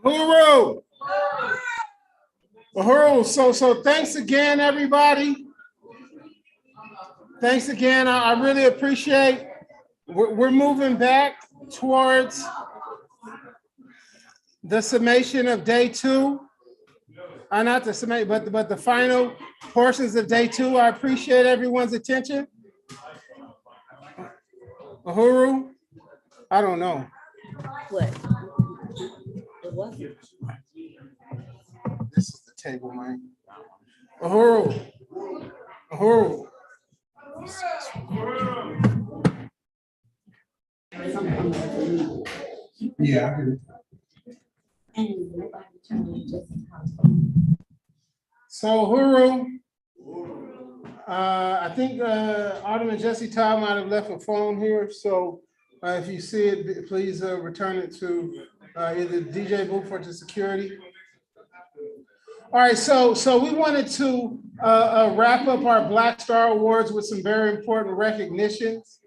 Uhuru. Uhuru. So thanks again, everybody. Thanks again. I really appreciate. We're moving back towards the summation of day two. Not the summation, but the final portions of day two. I appreciate everyone's attention. Uhuru, I don't know. What? What? This is the table, man. Uhuru. Uhuru. Yeah. So Uhuru, I think Alderman Jesse Todd might have left a phone here. So if you see it, please return it to either DJ booth or to security. All right, so we wanted to wrap up our Black Star Awards with some very important recognitions.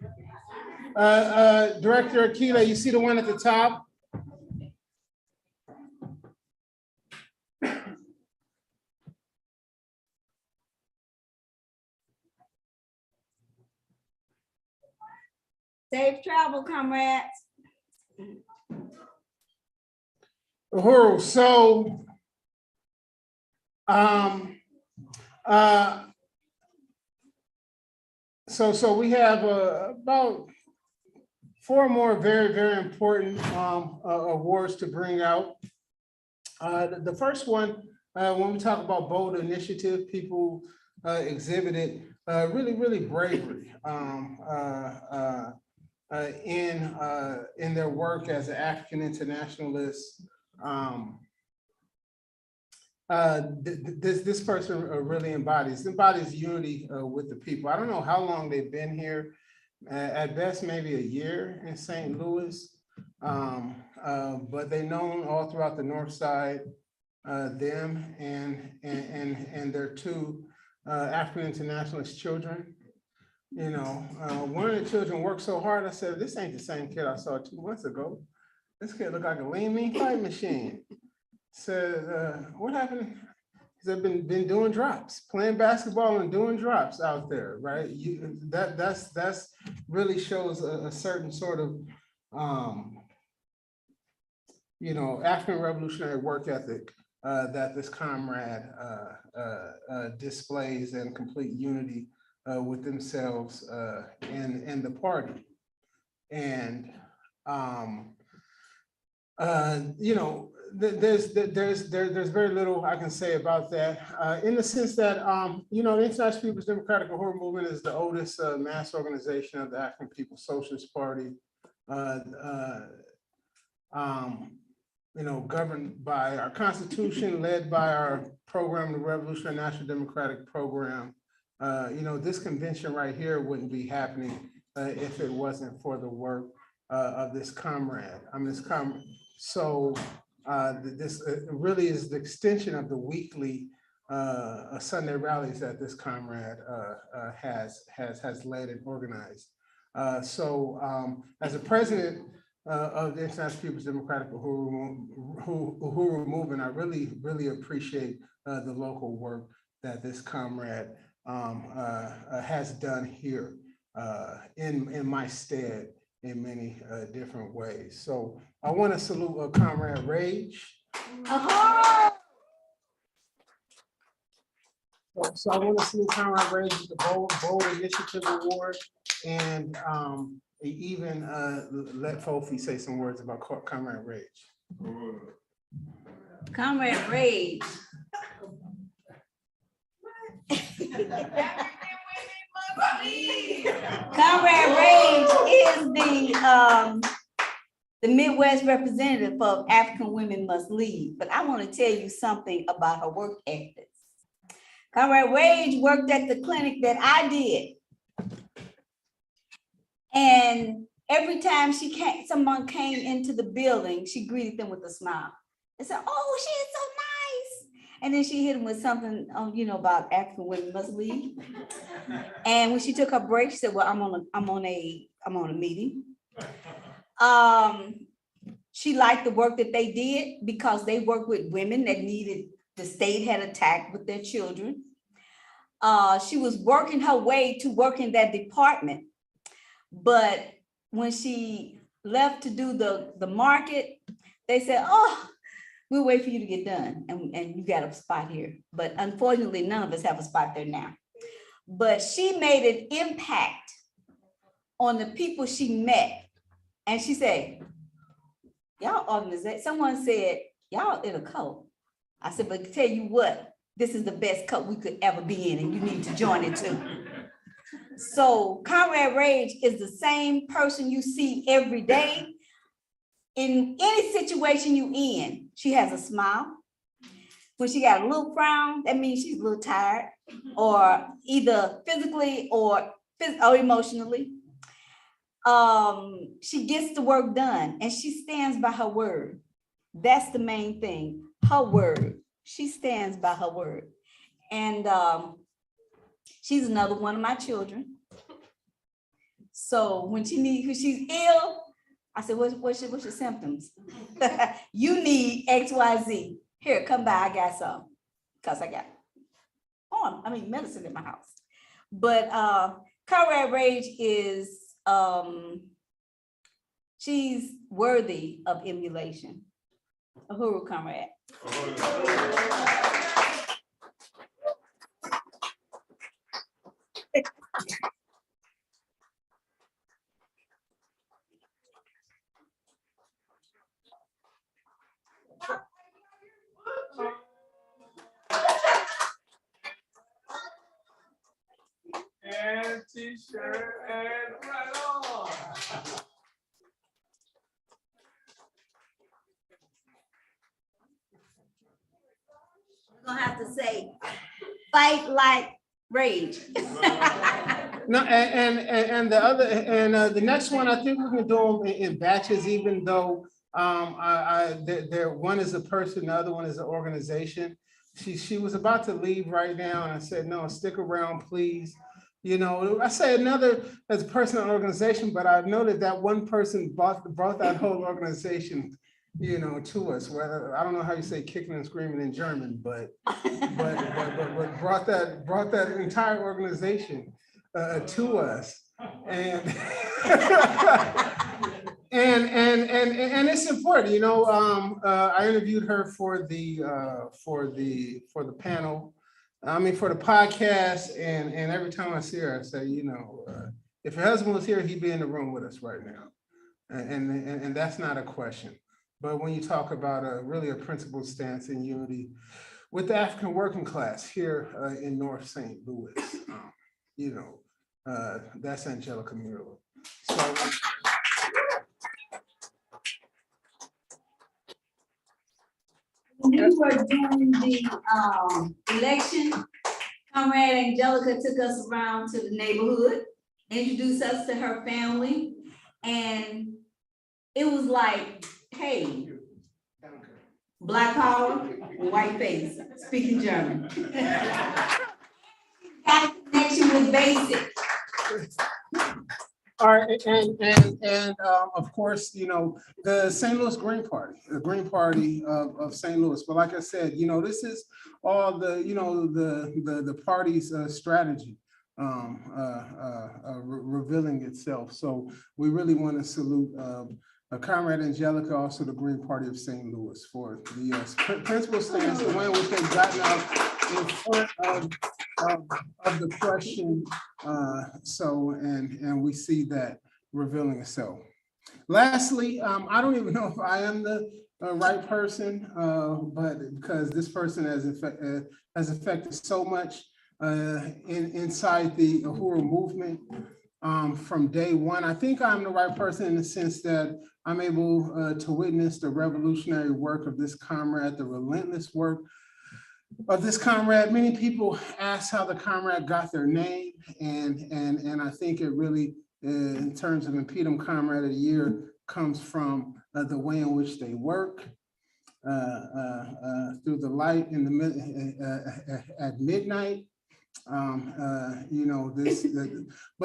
Director Akila, you see the one at the top? Safe travel, comrades. Uhuru, so so we have about 4 more very, very important awards to bring out. The first one, when we talk about bold initiative, people exhibited really bravery in their work as an African internationalist. This person really embodies unity with the people. I don't know how long they've been here. At best, maybe a year in St. Louis, but they're known all throughout the North Side. Them and their 2 African internationalist children. You know, one of the children worked so hard. I said, "This ain't the same kid I saw 2 months ago. This kid looked like a lean, mean fight machine." Said, "What happened?" They've been doing drops, playing basketball and doing drops out there, right? That's really shows a certain sort of African revolutionary work ethic that this comrade displays, and complete unity with themselves and the party. And there's very little I can say about that, in the sense that the International People's Democratic Uhuru Movement is the oldest mass organization of the African People's Socialist Party, governed by our Constitution, led by our program, the Revolutionary National Democratic Program. This convention right here wouldn't be happening if it wasn't for the work of this comrade. So this really is the extension of the weekly Sunday rallies that this comrade has led and organized. So as a president of the International People's Democratic Uhuru Movement, I really appreciate the local work that this comrade has done here in my stead in many different ways. So I want to salute Comrade Rage. So I want to salute Comrade Rage with the Bold Initiative Award, and even let Fofi say some words about Comrade Rage. Comrade Rage. Comrade Rage is the Midwest representative of African Women Must Lead. But I want to tell you something about her work ethics. Comrade Rage worked at the clinic that I did. And every time someone came into the building, she greeted them with a smile and said, "Oh, she is so nice." And then she hit them with something, about African Women Must Lead. And when she took her break, she said, "Well, I'm on a meeting." She liked the work that they did because they worked with women that needed, the state had attacked with their children. She was working her way to work in that department. But when she left to do the market, they said, oh, we'll wait for you to get done. And you got a spot here. But unfortunately, none of us have a spot there now. But she made an impact on the people she met. And she said, y'all organization, someone said, y'all in a cult. I said, but tell you what, this is the best cult we could ever be in, and you need to join it too. So Comrade Rage is the same person you see every day. In any situation you in, she has a smile. When she got a little frown, that means she's a little tired, or either physically or emotionally. She gets the work done and she stands by her word. That's the main thing, her word. She stands by her word. And she's another one of my children. So when she's ill, I said, what's your symptoms? You need XYZ. Here, come by, I got some. Because I got medicine in my house. But Comrade Rage is, she's worthy of emulation. Uhuru, comrade. And t-shirt and right on. You're gonna have to say, fight like Rage. No, and the other, and the next one, I think we can do them in batches, even though one is a person, the other one is an organization. She was about to leave right now, and I said, no, stick around, please. You know, I say another as a person or organization, but I know that one person brought that whole organization, you know, to us. Whether I don't know how you say kicking and screaming in German, but brought that entire organization to us, and and it's important, you know. I interviewed her for the panel. I mean, for the podcast, and every time I see her, I say, you know, if her husband was here, he'd be in the room with us right now, and that's not a question. But when you talk about really a principled stance in unity with the African working class here in North St. Louis, you know, that's Angelica Murillo. So. When we were doing the election, Comrade Angelica took us around to the neighborhood, introduced us to her family, and it was like, hey, Black power, white face, speaking German. Got a connection with basic. All right, and of course, you know, the St. Louis Green Party, the Green Party of St. Louis. But like I said, you know, this is all the, you know, the party's strategy revealing itself. So we really want to salute Comrade Angelica, also the Green Party of St. Louis, for the principal stance, the way in which they've gotten out in front of the question. And we see that revealing itself. Lastly, I don't even know if I am the right person, but because this person has affected so much inside the Uhuru movement from day one. I think I'm the right person in the sense that I'm able to witness the revolutionary work of this comrade, the relentless work of this comrade. Many people ask how the comrade got their name, and I think it really, in terms of Impedum Comrade of the Year, comes from the way in which they work through the light in the at midnight, But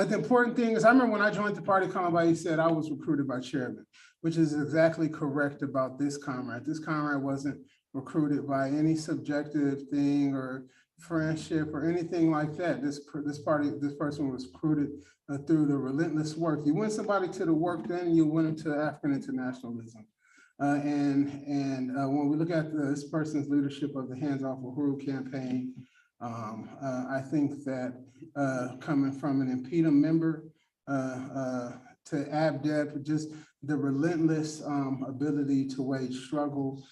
the important thing is, I remember when I joined the party, he said I was recruited by chairman, which is exactly correct about this comrade. This comrade wasn't recruited by any subjective thing or friendship or anything like that. This person was recruited through the relentless work. You win somebody to the work, then you win them to African internationalism. When we look at this person's leadership of the Hands Off Uhuru campaign, I think that coming from an Impedum member to ABDEP, just the relentless ability to wage struggle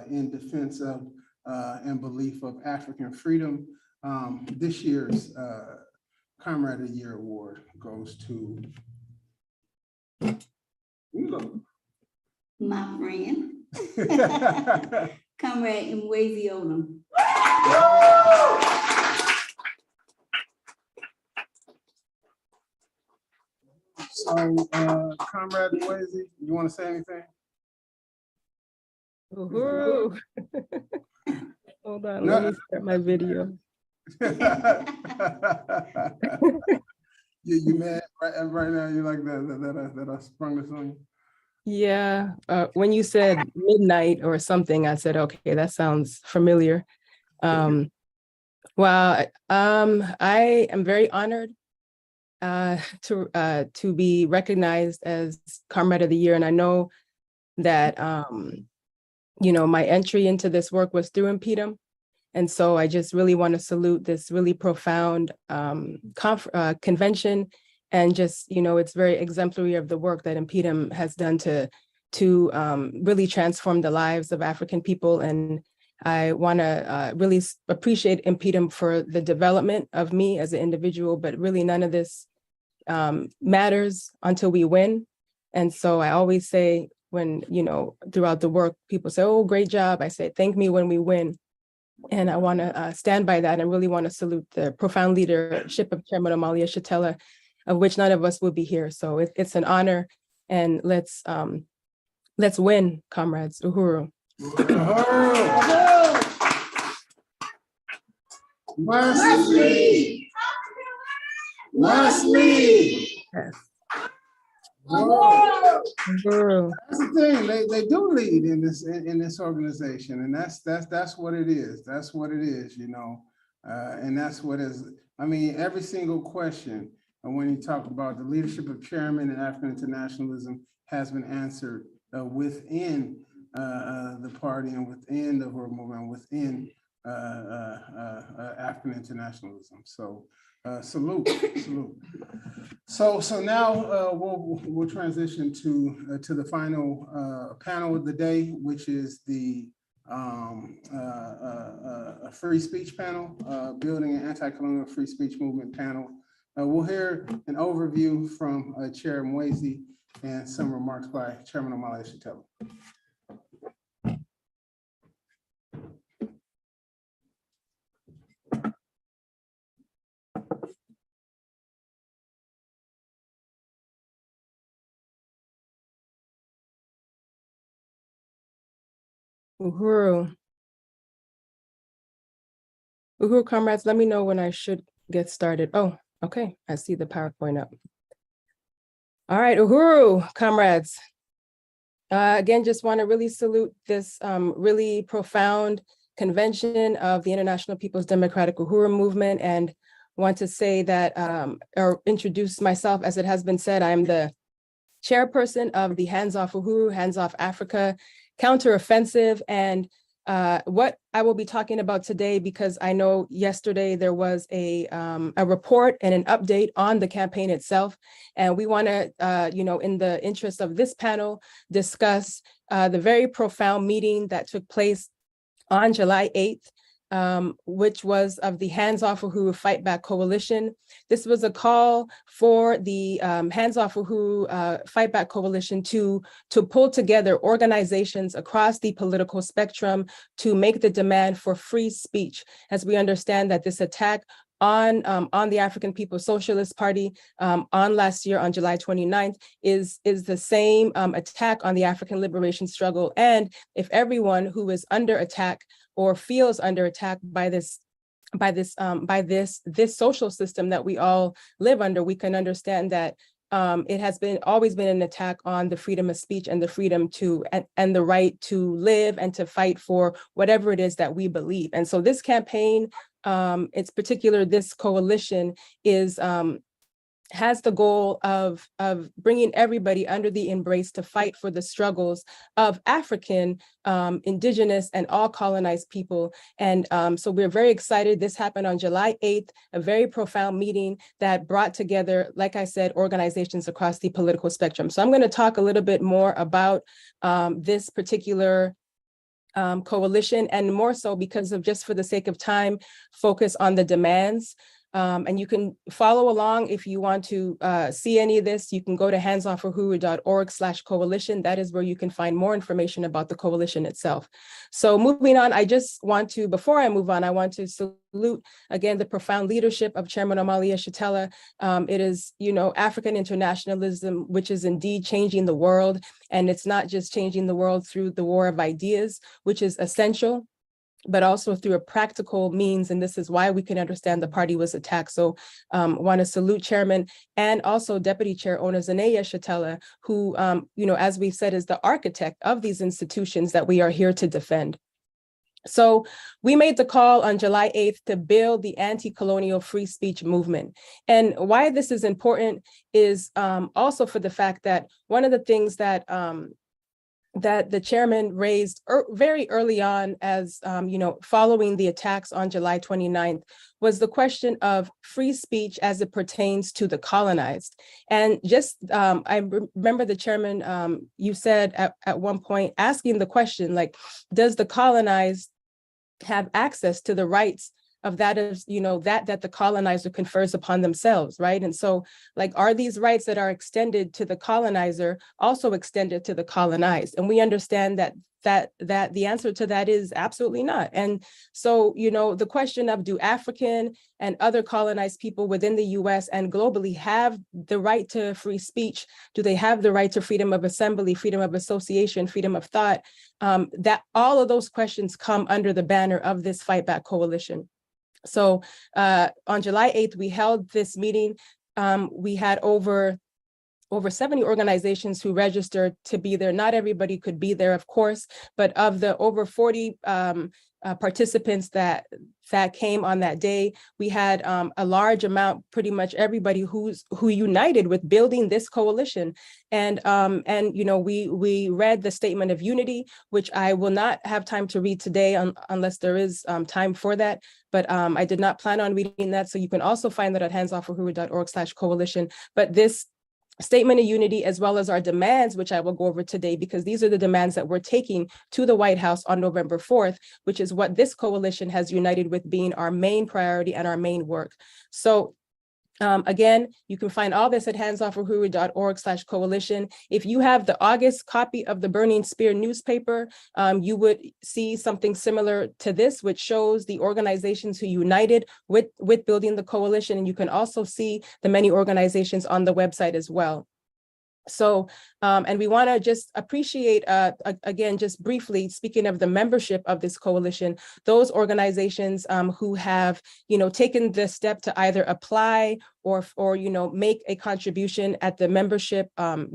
in defense of and belief of African freedom. This year's Comrade of the Year award goes to My friend, Comrade Mwezi Odom. So, Comrade Mwezi, you want to say anything? Uhuru. Hold on, let me start my video. You mad right now? You like that I sprung this on you? Yeah, when you said midnight or something, I said, okay, that sounds familiar. I am very honored to be recognized as Comrade of the Year. And I know that, my entry into this work was through Impedum. And so I just really want to salute this really profound convention. And just, it's very exemplary of the work that Impedum has done to really transform the lives of African people. And I want to really appreciate Impedum for the development of me as an individual, but really none of this matters until we win. And so I always say when, throughout the work, people say, oh, great job. I say, thank me when we win. And I want to stand by that and really want to salute the profound leadership of Chairman Amalia Shatella, of which none of us would be here. So it's an honor, and let's win, comrades. Uhuru. Must lead. Must lead. Yes. Uhuru. That's the thing. They do lead in this organization, and that's what it is. That's what it is, and that's what is. I mean, every single question. And when you talk about the leadership of chairman and African internationalism has been answered within the party and within the Uhuru movement, within African internationalism. So salute. So now we'll transition to the final panel of the day, which is the free speech panel, building an anti-colonial free speech movement panel. We'll hear an overview from Chair Mwezi and some remarks by Chairman Amalia Shatella. Uhuru, comrades, let me know when I should get started. Oh, okay, I see the PowerPoint up. All right, Uhuru, comrades. Again, just want to really salute this really profound convention of the International People's Democratic Uhuru Movement, and want to say that, or introduce myself, as it has been said, I'm the chairperson of the Hands Off Uhuru, Hands Off Africa Counteroffensive. And what I will be talking about today, because I know yesterday there was a report and an update on the campaign itself. And we want to, in the interest of this panel, discuss the very profound meeting that took place on July 8th, which was of the Hands Off Uhuru Fight Back Coalition. This was a call for the Hands Off Uhuru Fight Back Coalition to pull together organizations across the political spectrum to make the demand for free speech, as we understand that this attack on the African People's Socialist Party on last year on July 29th is the same attack on the African liberation struggle. And if everyone who is under attack or feels under attack by this this social system that we all live under, we can understand that it has always been an attack on the freedom of speech and the freedom to and the right to live and to fight for whatever it is that we believe. And so this campaign, it's particular, this coalition is has the goal of bringing everybody under the embrace to fight for the struggles of African, indigenous, and all colonized people. And so we're very excited. This happened on July 8th, a very profound meeting that brought together, like I said, organizations across the political spectrum. So I'm going to talk a little bit more about this particular coalition, and more so because of, just for the sake of time, focus on the demands. And you can follow along if you want to see any of this. You can go to handsoffforhuru.org/coalition. That is where you can find more information about the coalition itself. So moving on, I just want to, before I move on, I want to salute again the profound leadership of Chairman Amalia Shatella. It is, African internationalism, which is indeed changing the world. And it's not just changing the world through the war of ideas, which is essential, but also through a practical means. And this is why we can understand the party was attacked. So want to salute Chairman and also Deputy Chair Onozanaya Shatella, who, as we've said, is the architect of these institutions that we are here to defend. So we made the call on July 8th to build the anti-colonial free speech movement. And why this is important is also for the fact that one of the things that that the chairman raised very early on as, following the attacks on July 29th, was the question of free speech as it pertains to the colonized. And just, I remember the chairman, you said at one point, asking the question, like, does the colonized have access to the rights of that is, that the colonizer confers upon themselves, right? And so, like, are these rights that are extended to the colonizer also extended to the colonized? And we understand that the answer to that is absolutely not. And so, the question of, do African and other colonized people within the US and globally have the right to free speech? Do they have the right to freedom of assembly, freedom of association, freedom of thought? That all of those questions come under the banner of this Fight Back Coalition. So on July 8th, we held this meeting. We had over 70 organizations who registered to be there. Not everybody could be there, of course, but of the over 40 participants that came on that day, we had a large amount, pretty much everybody who united with building this coalition. And we read the statement of unity, which I will not have time to read today unless there is time for that. But I did not plan on reading that. So you can also find that at handsoffforhuru.org/coalition. But this statement of unity, as well as our demands, which I will go over today, because these are the demands that we're taking to the White House on November 4th, which is what this coalition has united with being our main priority and our main work. So again, you can find all this at handsoffforhuru.org/coalition. If you have the August copy of the Burning Spear newspaper, you would see something similar to this, which shows the organizations who united with building the coalition. And you can also see the many organizations on the website as well. So, and we want to just appreciate, again, just briefly, speaking of the membership of this coalition, those organizations who have, taken the step to either apply or make a contribution at the membership, of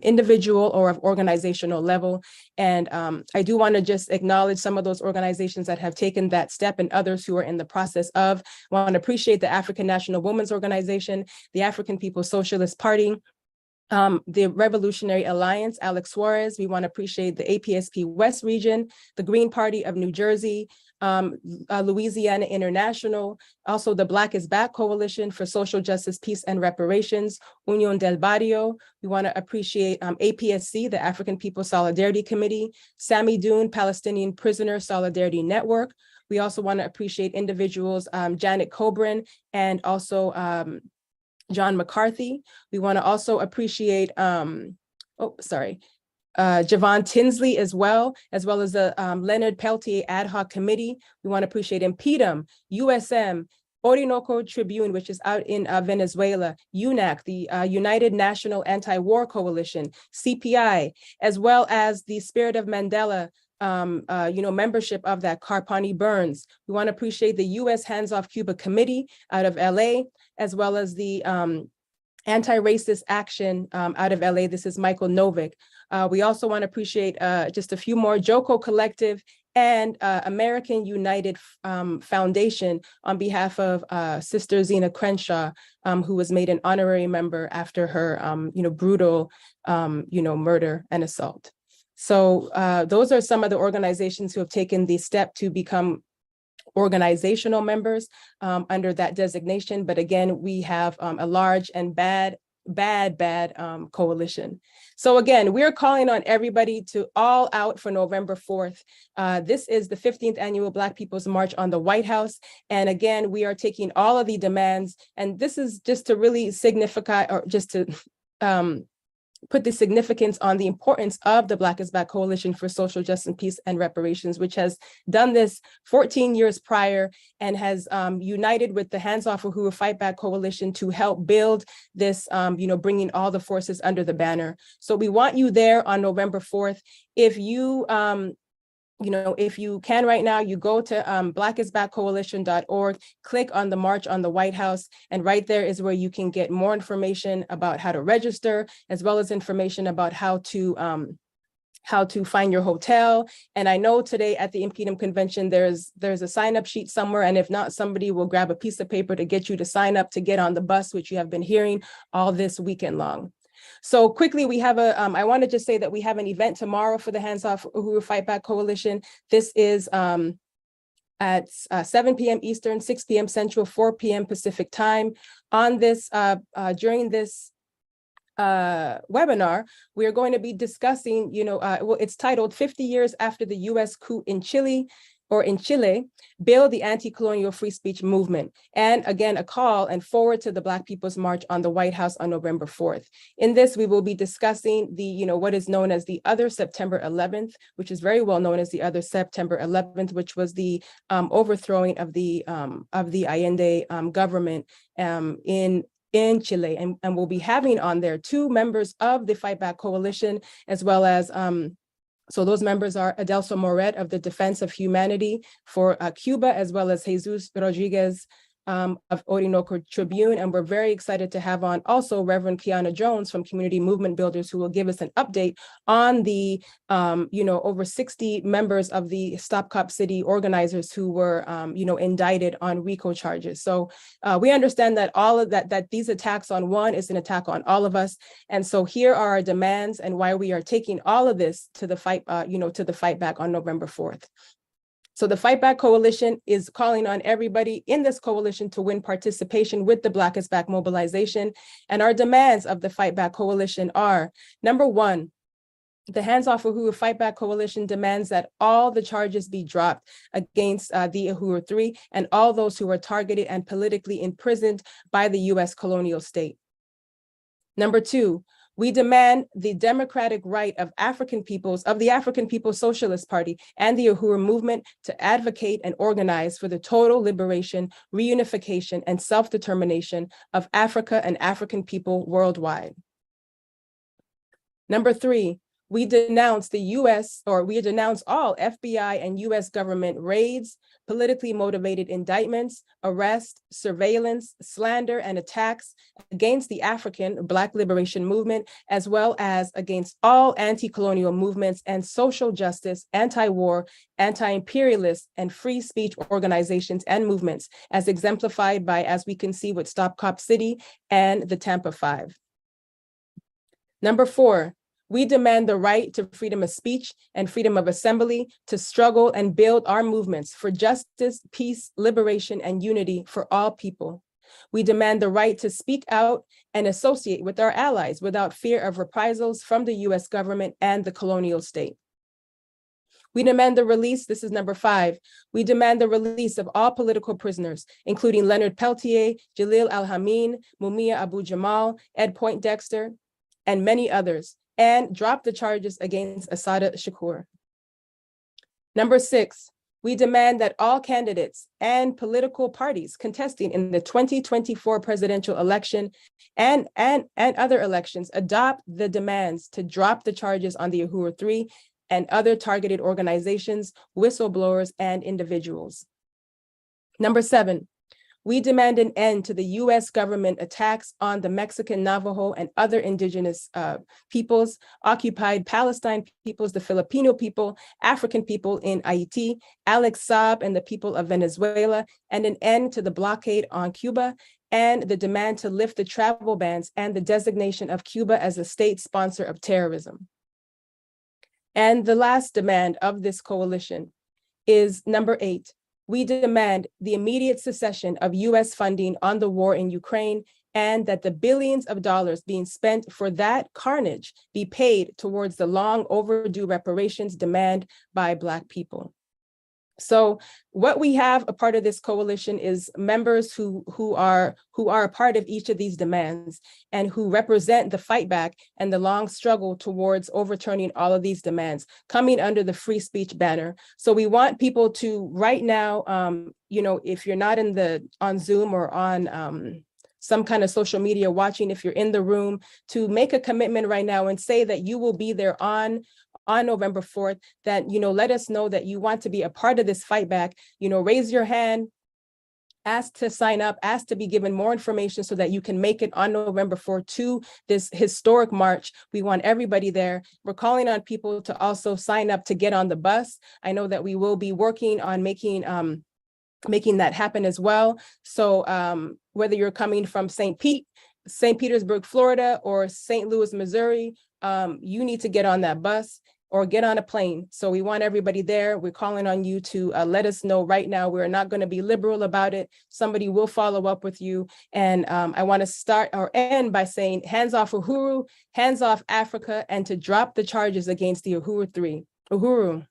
individual or of organizational level. And I do want to just acknowledge some of those organizations that have taken that step and others who are in the process of. I want to appreciate the African National Women's Organization, the African People's Socialist Party, the Revolutionary Alliance, Alex Suarez. We want to appreciate the APSP West region, the Green Party of New Jersey, Louisiana International, also the Black is Back Coalition for Social Justice, Peace and Reparations, Unión del Barrio. We want to appreciate APSC, the African People's Solidarity Committee, Sami Doon, Palestinian Prisoner Solidarity Network. We also want to appreciate individuals, Janet Coburn, and also John McCarthy. We want to also appreciate, Javon Tinsley as well as the Leonard Peltier Ad Hoc Committee. We want to appreciate Impedum, USM, Orinoco Tribune, which is out in Venezuela, UNAC, the United National Anti-War Coalition, CPI, as well as the Spirit of Mandela, membership of that, Carpani Burns. We want to appreciate the U.S. Hands Off Cuba Committee out of LA, as well as the Anti-Racist Action out of LA. This is Michael Novick. We also want to appreciate just a few more, Joko Collective and American United Foundation on behalf of Sister Zena Crenshaw, who was made an honorary member after her brutal murder and assault. So those are some of the organizations who have taken the step to become organizational members under that designation. But again, we have a large and bad coalition. So again, we're calling on everybody to all out for November 4th. This is the 15th annual Black People's March on the White House. And again, we are taking all of the demands, and this is just to really signify, or just to put the significance on the importance of the Black is Back Coalition for Social Justice, Peace, and Reparations, which has done this 14 years prior and has united with the Hands Off Uhuru Fight Back Coalition to help build this, bringing all the forces under the banner. So we want you there on November 4th. If you, if you can right now, you go to blackisbackcoalition.org, click on the March on the White House, and right there is where you can get more information about how to register, as well as information about how to find your hotel. And I know today at the Impedum Convention, there's a sign-up sheet somewhere, and if not, somebody will grab a piece of paper to get you to sign up to get on the bus, which you have been hearing all this weekend long. So quickly, we have I want to just say that we have an event tomorrow for the Hands Off Uhuru Fight Back Coalition. This is at 7 p.m. Eastern, 6 p.m. Central, 4 p.m. Pacific time. On this, during this webinar, we are going to be discussing, it's titled 50 Years After the U.S. Coup in Chile, build the anti-colonial free speech movement. And again, a call and forward to the Black People's March on the White House on November 4th. In this, we will be discussing the, what is known as the other September 11th, which is very well known as the other September 11th, which was the overthrowing of the Allende government in Chile. And we'll be having on there 2 members of the Fight Back Coalition, as well as so those members are Adelso Moret of the Defense of Humanity for Cuba, as well as Jesus Rodriguez of Orinoco Tribune. And we're very excited to have on also Reverend Kiana Jones from Community Movement Builders, who will give us an update on the, over 60 members of the Stop Cop City organizers who were, indicted on RICO charges. So we understand that all of that these attacks on one is an attack on all of us. And so here are our demands and why we are taking all of this to the fight, to the fight back on November 4th. So the Fight Back Coalition is calling on everybody in this coalition to win participation with the Black is Back mobilization. And our demands of the Fight Back Coalition are, number 1, the Hands Off Uhuru Fight Back Coalition demands that all the charges be dropped against the Uhuru 3 and all those who were targeted and politically imprisoned by the U.S. colonial state. Number 2, we demand the democratic right of the African People's Socialist Party and the Uhuru movement to advocate and organize for the total liberation, reunification, and self-determination of Africa and African people worldwide. Number 3, we denounce all FBI and US government raids, politically motivated indictments, arrests, surveillance, slander, and attacks against the African Black liberation movement, as well as against all anti-colonial movements and social justice, anti-war, anti-imperialist, and free speech organizations and movements, as exemplified by, as we can see, with Stop Cop City and the Tampa 5. Number 4, we demand the right to freedom of speech and freedom of assembly to struggle and build our movements for justice, peace, liberation, and unity for all people. We demand the right to speak out and associate with our allies without fear of reprisals from the US government and the colonial state. We demand the release, this is number 5, we demand the release of all political prisoners, including Leonard Peltier, Jalil Al-Hameen, Mumia Abu Jamal, Ed Poindexter, and many others, and drop the charges against Assata Shakur. Number 6, We demand that all candidates and political parties contesting in the 2024 presidential election and other elections adopt the demands to drop the charges on the Uhuru 3 and other targeted organizations, whistleblowers, and individuals. Number 7, we demand an end to the US government attacks on the Mexican, Navajo, and other indigenous peoples, occupied Palestine peoples, the Filipino people, African people in Haiti, Alex Saab and the people of Venezuela, and an end to the blockade on Cuba, and the demand to lift the travel bans and the designation of Cuba as a state sponsor of terrorism. And the last demand of this coalition is number 8. We demand the immediate cessation of US funding on the war in Ukraine and that the billions of dollars being spent for that carnage be paid towards the long overdue reparations demand by Black people. So what we have a part of this coalition is members who are a part of each of these demands and who represent the fight back and the long struggle towards overturning all of these demands coming under the free speech banner. So we want people to right now, if you're not on Zoom or on some kind of social media watching, if you're in the room, to make a commitment right now and say that you will be there on November 4th, that, let us know that you want to be a part of this fight back, raise your hand, ask to sign up, ask to be given more information so that you can make it on November 4th to this historic march. We want everybody there. We're calling on people to also sign up to get on the bus. I know that we will be working on making that happen as well. So whether you're coming from St. Petersburg, Florida, or St. Louis, Missouri, you need to get on that bus or get on a plane. So we want everybody there. We're calling on you to let us know right now. We're not going to be liberal about it. Somebody will follow up with you. And I want to start or end by saying hands off Uhuru, hands off Africa, and to drop the charges against the Uhuru 3. Uhuru.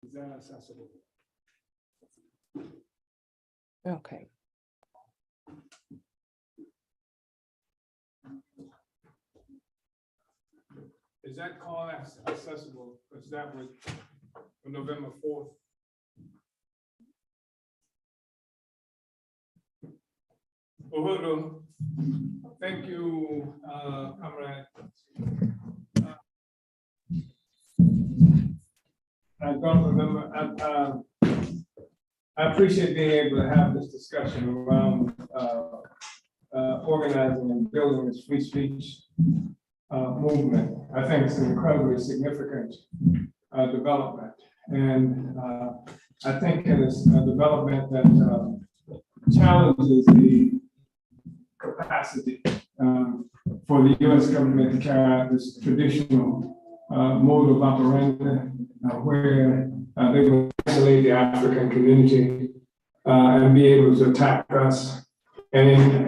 Is that accessible? Okay. Is that call accessible? Is that with November 4th? Uhuru, thank you, comrade. I don't remember. I appreciate being able to have this discussion around organizing and building this free speech movement. I think it's an incredibly significant development. And I think it is a development that challenges the capacity for the US government to carry out this traditional mode of operandi where they will isolate the African community and be able to attack us. And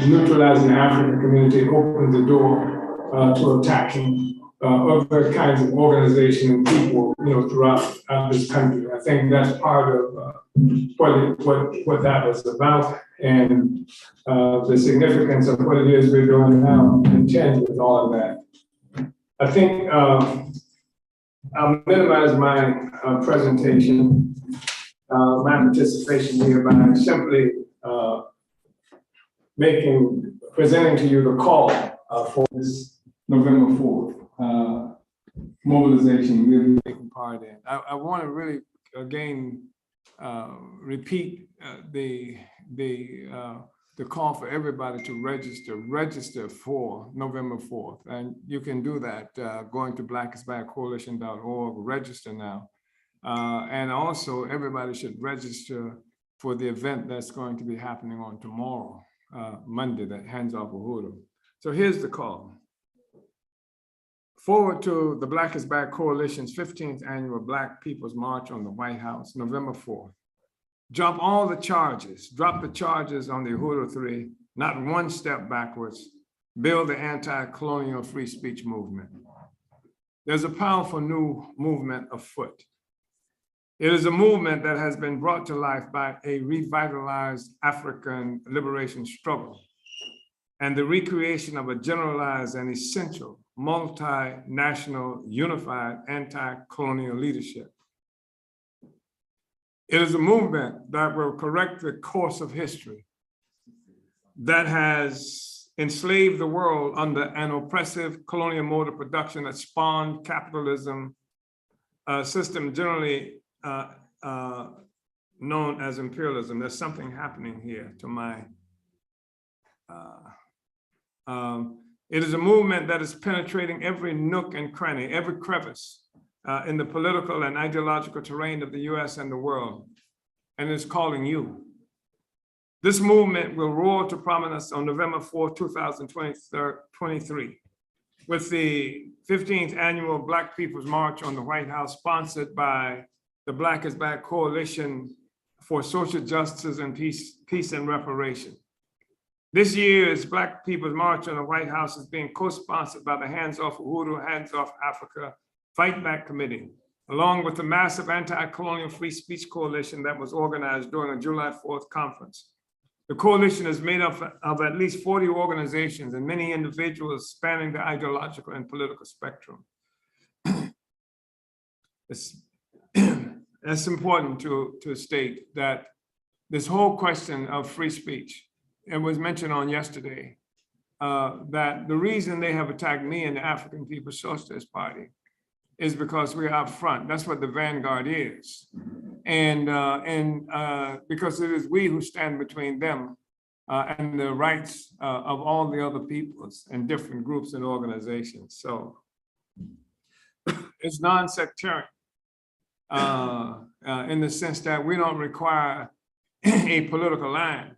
neutralizing the African community opens the door to attacking other kinds of organizations and people, throughout this country. I think that's part of what that was about, and the significance of what it is we're doing now contends with all of that. I think I'll minimize my presentation, my participation here by simply presenting to you the call for this November 4th mobilization we'll be taking part in. I want to really again repeat the call for everybody to register for November 4th. And you can do that going to blackisbackcoalition.org, register now. And also everybody should register for the event that's going to be happening on tomorrow, Monday, that hands off Uhuru. So here's the call. Forward to the Black is Back Coalition's 15th annual Black People's March on the White House, November 4th. Drop all the charges, drop the charges on the Uhuru 3, not one step backwards. build the anti-colonial free speech movement. There's a powerful new movement afoot. It is a movement that has been brought to life by a revitalized African liberation struggle and the recreation of a generalized and essential multinational unified anti-colonial leadership. It is a movement that will correct the course of history that has enslaved the world under an oppressive colonial mode of production that spawned capitalism, a system generally known as imperialism. There's something happening here to my, it is a movement that is penetrating every nook and cranny, every crevice in the political and ideological terrain of the US and the world, and is calling you. This movement will roar to prominence on November 4, 2023, with the 15th annual Black People's March on the White House, sponsored by the Black is Back Coalition for Social Justice and Peace and Reparation. This year's Black People's March on the White House is being co-sponsored by the Hands Off Uhuru, Hands Off Africa Fight Back Committee, along with the massive anti-colonial free speech coalition that was organized during a July 4th conference. The coalition is made up of at least 40 organizations and many individuals spanning the ideological and political spectrum. It's important to state that this whole question of free speech, it was mentioned on yesterday, that the reason they have attacked me and the African People's Socialist Party is because we're out front. That's what the vanguard is. And because it is we who stand between them and the rights of all the other peoples and different groups and organizations. So it's non-sectarian in the sense that we don't require a political line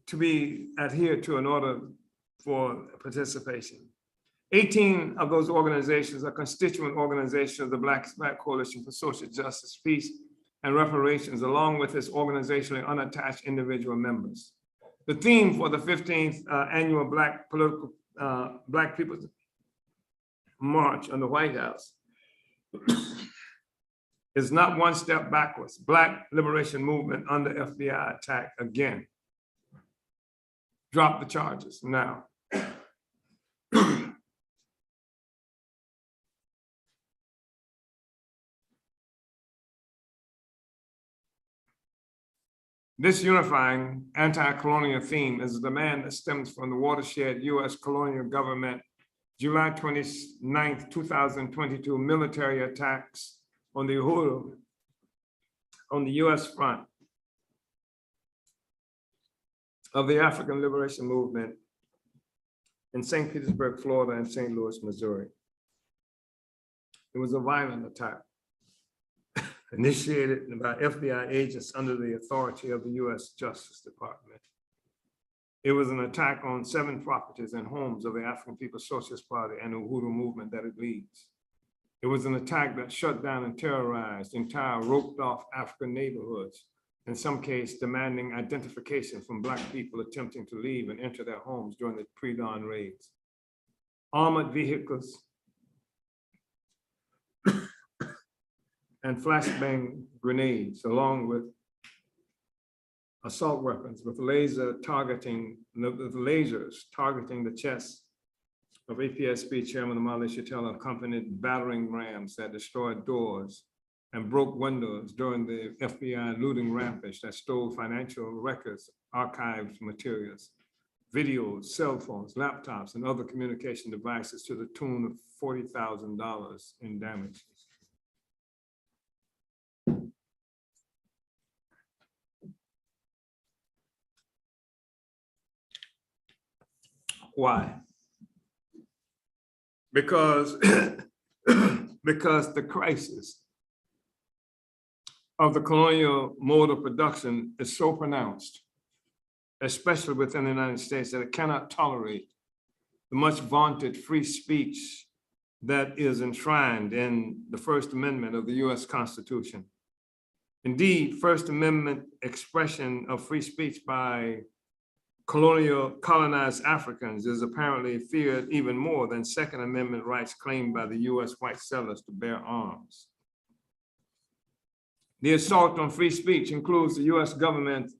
to be adhered to in order for participation. 18 of those organizations are constituent organizations of the Black Coalition for Social Justice, Peace, and Reparations, along with its organizationally unattached individual members. The theme for the 15th annual Black People's March on the White House is not one step backwards. Black liberation movement under FBI attack again. Drop the charges now. This unifying anti-colonial theme is a demand that stems from the watershed US colonial government July 29th, 2022 military attacks on the Uhuru on the US front of the African Liberation Movement in St. Petersburg, Florida, and St. Louis, Missouri. It was a violent attack initiated by FBI agents under the authority of the US Justice Department. It was an attack on 7 properties and homes of the African People's Socialist Party and the Uhuru movement that it leads. It was an attack that shut down and terrorized entire roped off African neighborhoods, in some cases demanding identification from Black people attempting to leave and enter their homes during the pre-dawn raids. Armored vehicles and flashbang grenades, along with assault weapons with lasers targeting the chest of APSP Chairman Amali Shatel, accompanied battering rams that destroyed doors and broke windows during the FBI looting rampage that stole financial records, archived materials, videos, cell phones, laptops, and other communication devices to the tune of $40,000 in damages. Why? Because, because the crisis of the colonial mode of production is so pronounced, especially within the United States, that it cannot tolerate the much vaunted free speech that is enshrined in the First Amendment of the US Constitution. Indeed, First Amendment expression of free speech by colonized Africans is apparently feared even more than Second Amendment rights claimed by the US white settlers to bear arms. The assault on free speech includes the US government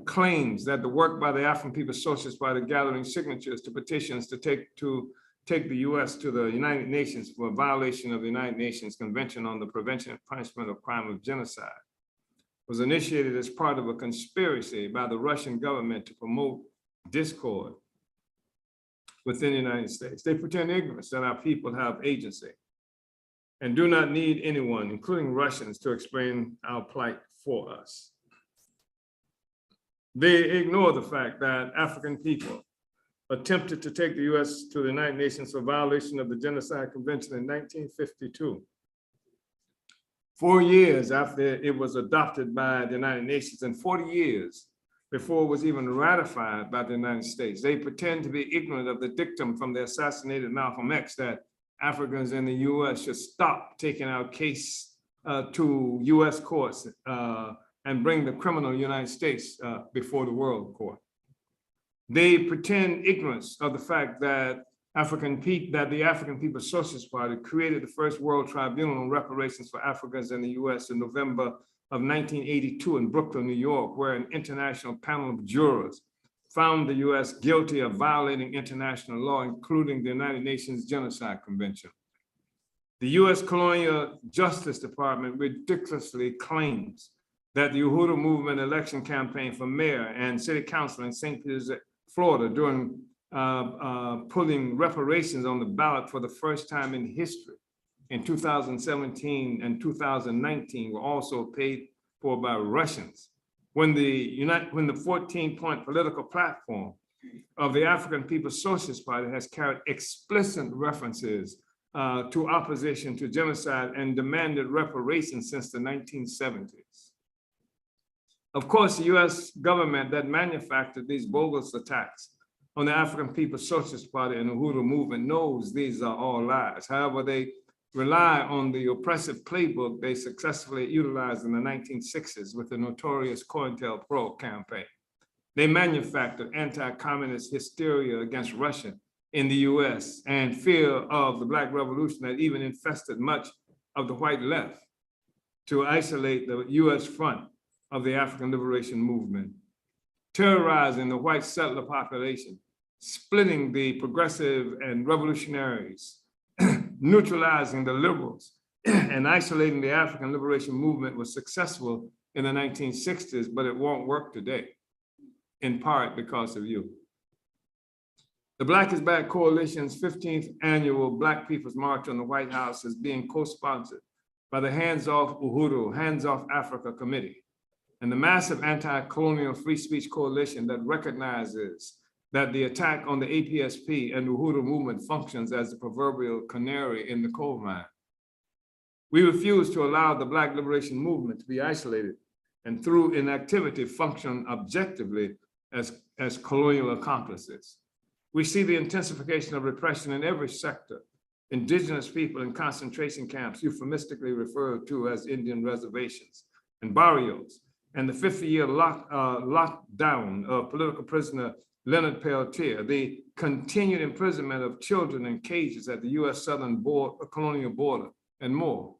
claims that the work by the African People's Socialist Party gathering signatures to petitions to take the US to the United Nations for a violation of the United Nations Convention on the Prevention and Punishment of Crime of Genocide was initiated as part of a conspiracy by the Russian government to promote discord within the United States. They pretend ignorance that our people have agency and do not need anyone, including Russians, to explain our plight for us. They ignore the fact that African people attempted to take the US to the United Nations for violation of the Genocide Convention in 1952. 4 years after it was adopted by the United Nations and 40 years before it was even ratified by the United States. They pretend to be ignorant of the dictum from the assassinated Malcolm X that Africans in the US should stop taking our case to US courts and bring the criminal United States before the world court. They pretend ignorance of the fact that the African People's Socialist Party created the first World Tribunal on reparations for Africans in the US in November of 1982 in Brooklyn, New York, where an international panel of jurors found the US guilty of violating international law, including the United Nations Genocide Convention. The US Colonial Justice Department ridiculously claims that the Uhuru movement election campaign for mayor and city council in St. Petersburg, Florida, during putting reparations on the ballot for the first time in history in 2017 and 2019 were also paid for by Russians. When the 14-point political platform of the African People's Socialist Party has carried explicit references to opposition to genocide and demanded reparations since the 1970s. Of course, the US government that manufactured these bogus attacks on the African People's Socialist Party and the Uhuru movement knows these are all lies. However, they rely on the oppressive playbook they successfully utilized in the 1960s with the notorious COINTELPRO campaign. They manufactured anti-communist hysteria against Russia in the US and fear of the Black Revolution that even infested much of the white left to isolate the US front of the African liberation movement, terrorizing the white settler population, splitting the progressive and revolutionaries, neutralizing the liberals, and isolating the African liberation movement was successful in the 1960s, but it won't work today, in part because of you. The Black is Back Coalition's 15th annual Black People's March on the White House is being co-sponsored by the Hands Off Uhuru, Hands Off Africa Committee, and the massive anti-colonial free speech coalition that recognizes that the attack on the APSP and Uhuru movement functions as the proverbial canary in the coal mine. We refuse to allow the Black liberation movement to be isolated and through inactivity function objectively as colonial accomplices. We see the intensification of repression in every sector. Indigenous people in concentration camps, euphemistically referred to as Indian reservations and barrios, and the 50-year lockdown of political prisoner Leonard Peltier, the continued imprisonment of children in cages at the US southern colonial border, and more.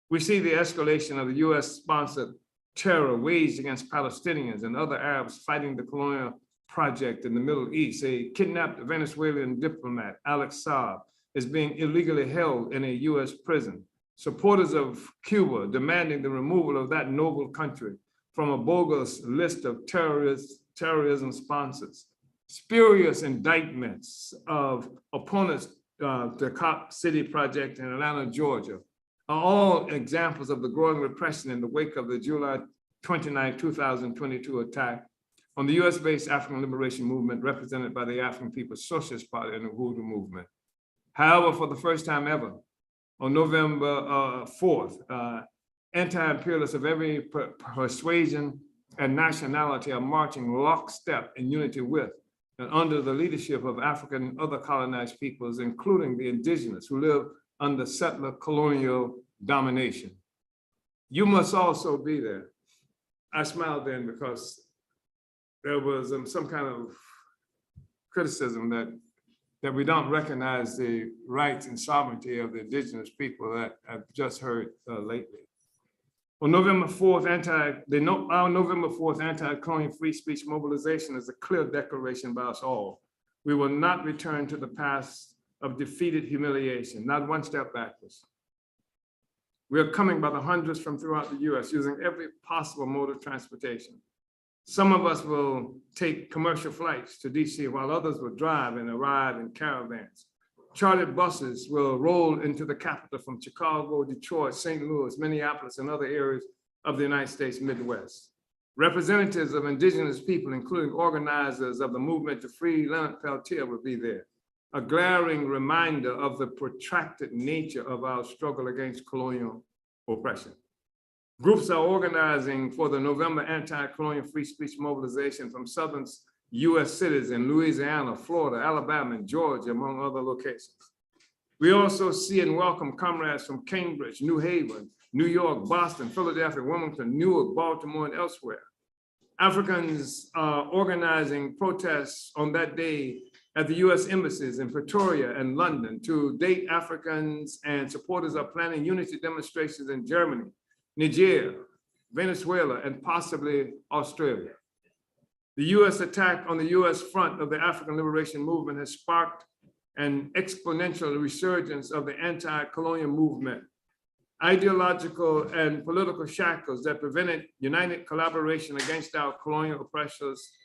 We see the escalation of the US-sponsored terror waged against Palestinians and other Arabs fighting the colonial project in the Middle East. A kidnapped Venezuelan diplomat, Alex Saab, is being illegally held in a US prison. Supporters of Cuba demanding the removal of that noble country from a bogus list of terrorism sponsors. Spurious indictments of opponents to the Cop City Project in Atlanta, Georgia, are all examples of the growing repression in the wake of the July 29, 2022 attack on the US-based African liberation movement represented by the African People's Socialist Party and the Uhuru movement. However, for the first time ever, on November 4th, anti-imperialists of every persuasion and nationality are marching lockstep in unity with and under the leadership of African and other colonized peoples, including the indigenous who live under settler colonial domination. You must also be there. I smiled then because there was some kind of criticism that we don't recognize the rights and sovereignty of the indigenous people that I've just heard lately. On November 4th, our November 4th anti-colonial free speech mobilization is a clear declaration by us all. We will not return to the past of defeated humiliation, not one step backwards. We are coming by the hundreds from throughout the US using every possible mode of transportation. Some of us will take commercial flights to DC while others will drive and arrive in caravans. Chartered buses will roll into the capital from Chicago, Detroit, St. Louis, Minneapolis, and other areas of the United States Midwest. Representatives of indigenous people, including organizers of the movement to free Leonard Peltier, will be there. A glaring reminder of the protracted nature of our struggle against colonial oppression. Groups are organizing for the November anti-colonial free speech mobilization from southern US cities in Louisiana, Florida, Alabama, and Georgia, among other locations. We also see and welcome comrades from Cambridge, New Haven, New York, Boston, Philadelphia, Wilmington, Newark, Baltimore, and elsewhere. Africans are organizing protests on that day at the US embassies in Pretoria and London. To date, Africans and supporters are planning unity demonstrations in Germany, Niger, Venezuela, and possibly Australia. The US attack on the US front of the African liberation movement has sparked an exponential resurgence of the anti-colonial movement. Ideological and political shackles that prevented united collaboration against our colonial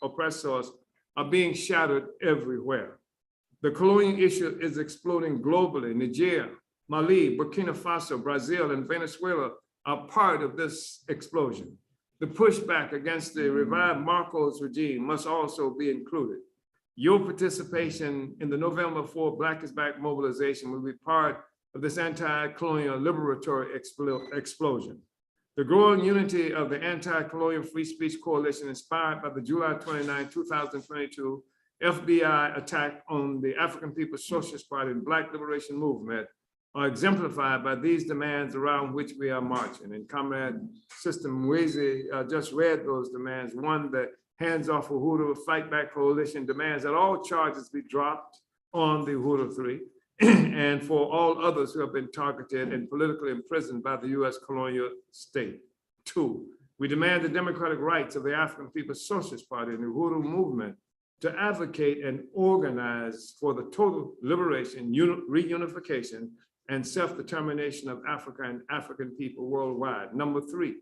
oppressors are being shattered everywhere. The colonial issue is exploding globally. Niger, Mali, Burkina Faso, Brazil, and Venezuela are part of this explosion. The pushback against the revived Marcos regime must also be included. Your participation in the November 4 Black is Back mobilization will be part of this anti-colonial liberatory explosion. The growing unity of the Anti-Colonial Free Speech Coalition, inspired by the July 29, 2022 FBI attack on the African People's Socialist Party and Black Liberation Movement, are exemplified by these demands around which we are marching. And Comrade Sister Mwezi just read those demands. One, the Hands Off Uhuru Fight Back Coalition demands that all charges be dropped on the Uhuru 3 and for all others who have been targeted and politically imprisoned by the US colonial state. 2, we demand the democratic rights of the African People's Socialist Party and the Uhuru movement to advocate and organize for the total liberation, reunification, and self-determination of Africa and African people worldwide. Number 3,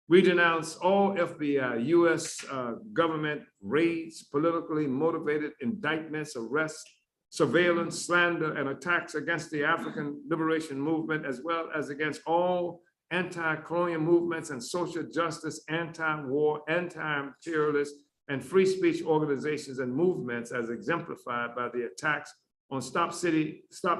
we denounce all FBI, US government raids, politically motivated indictments, arrests, surveillance, slander, and attacks against the African liberation movement, as well as against all anti-colonial movements and social justice, anti-war, anti-imperialist, and free speech organizations and movements, as exemplified by the attacks on Stop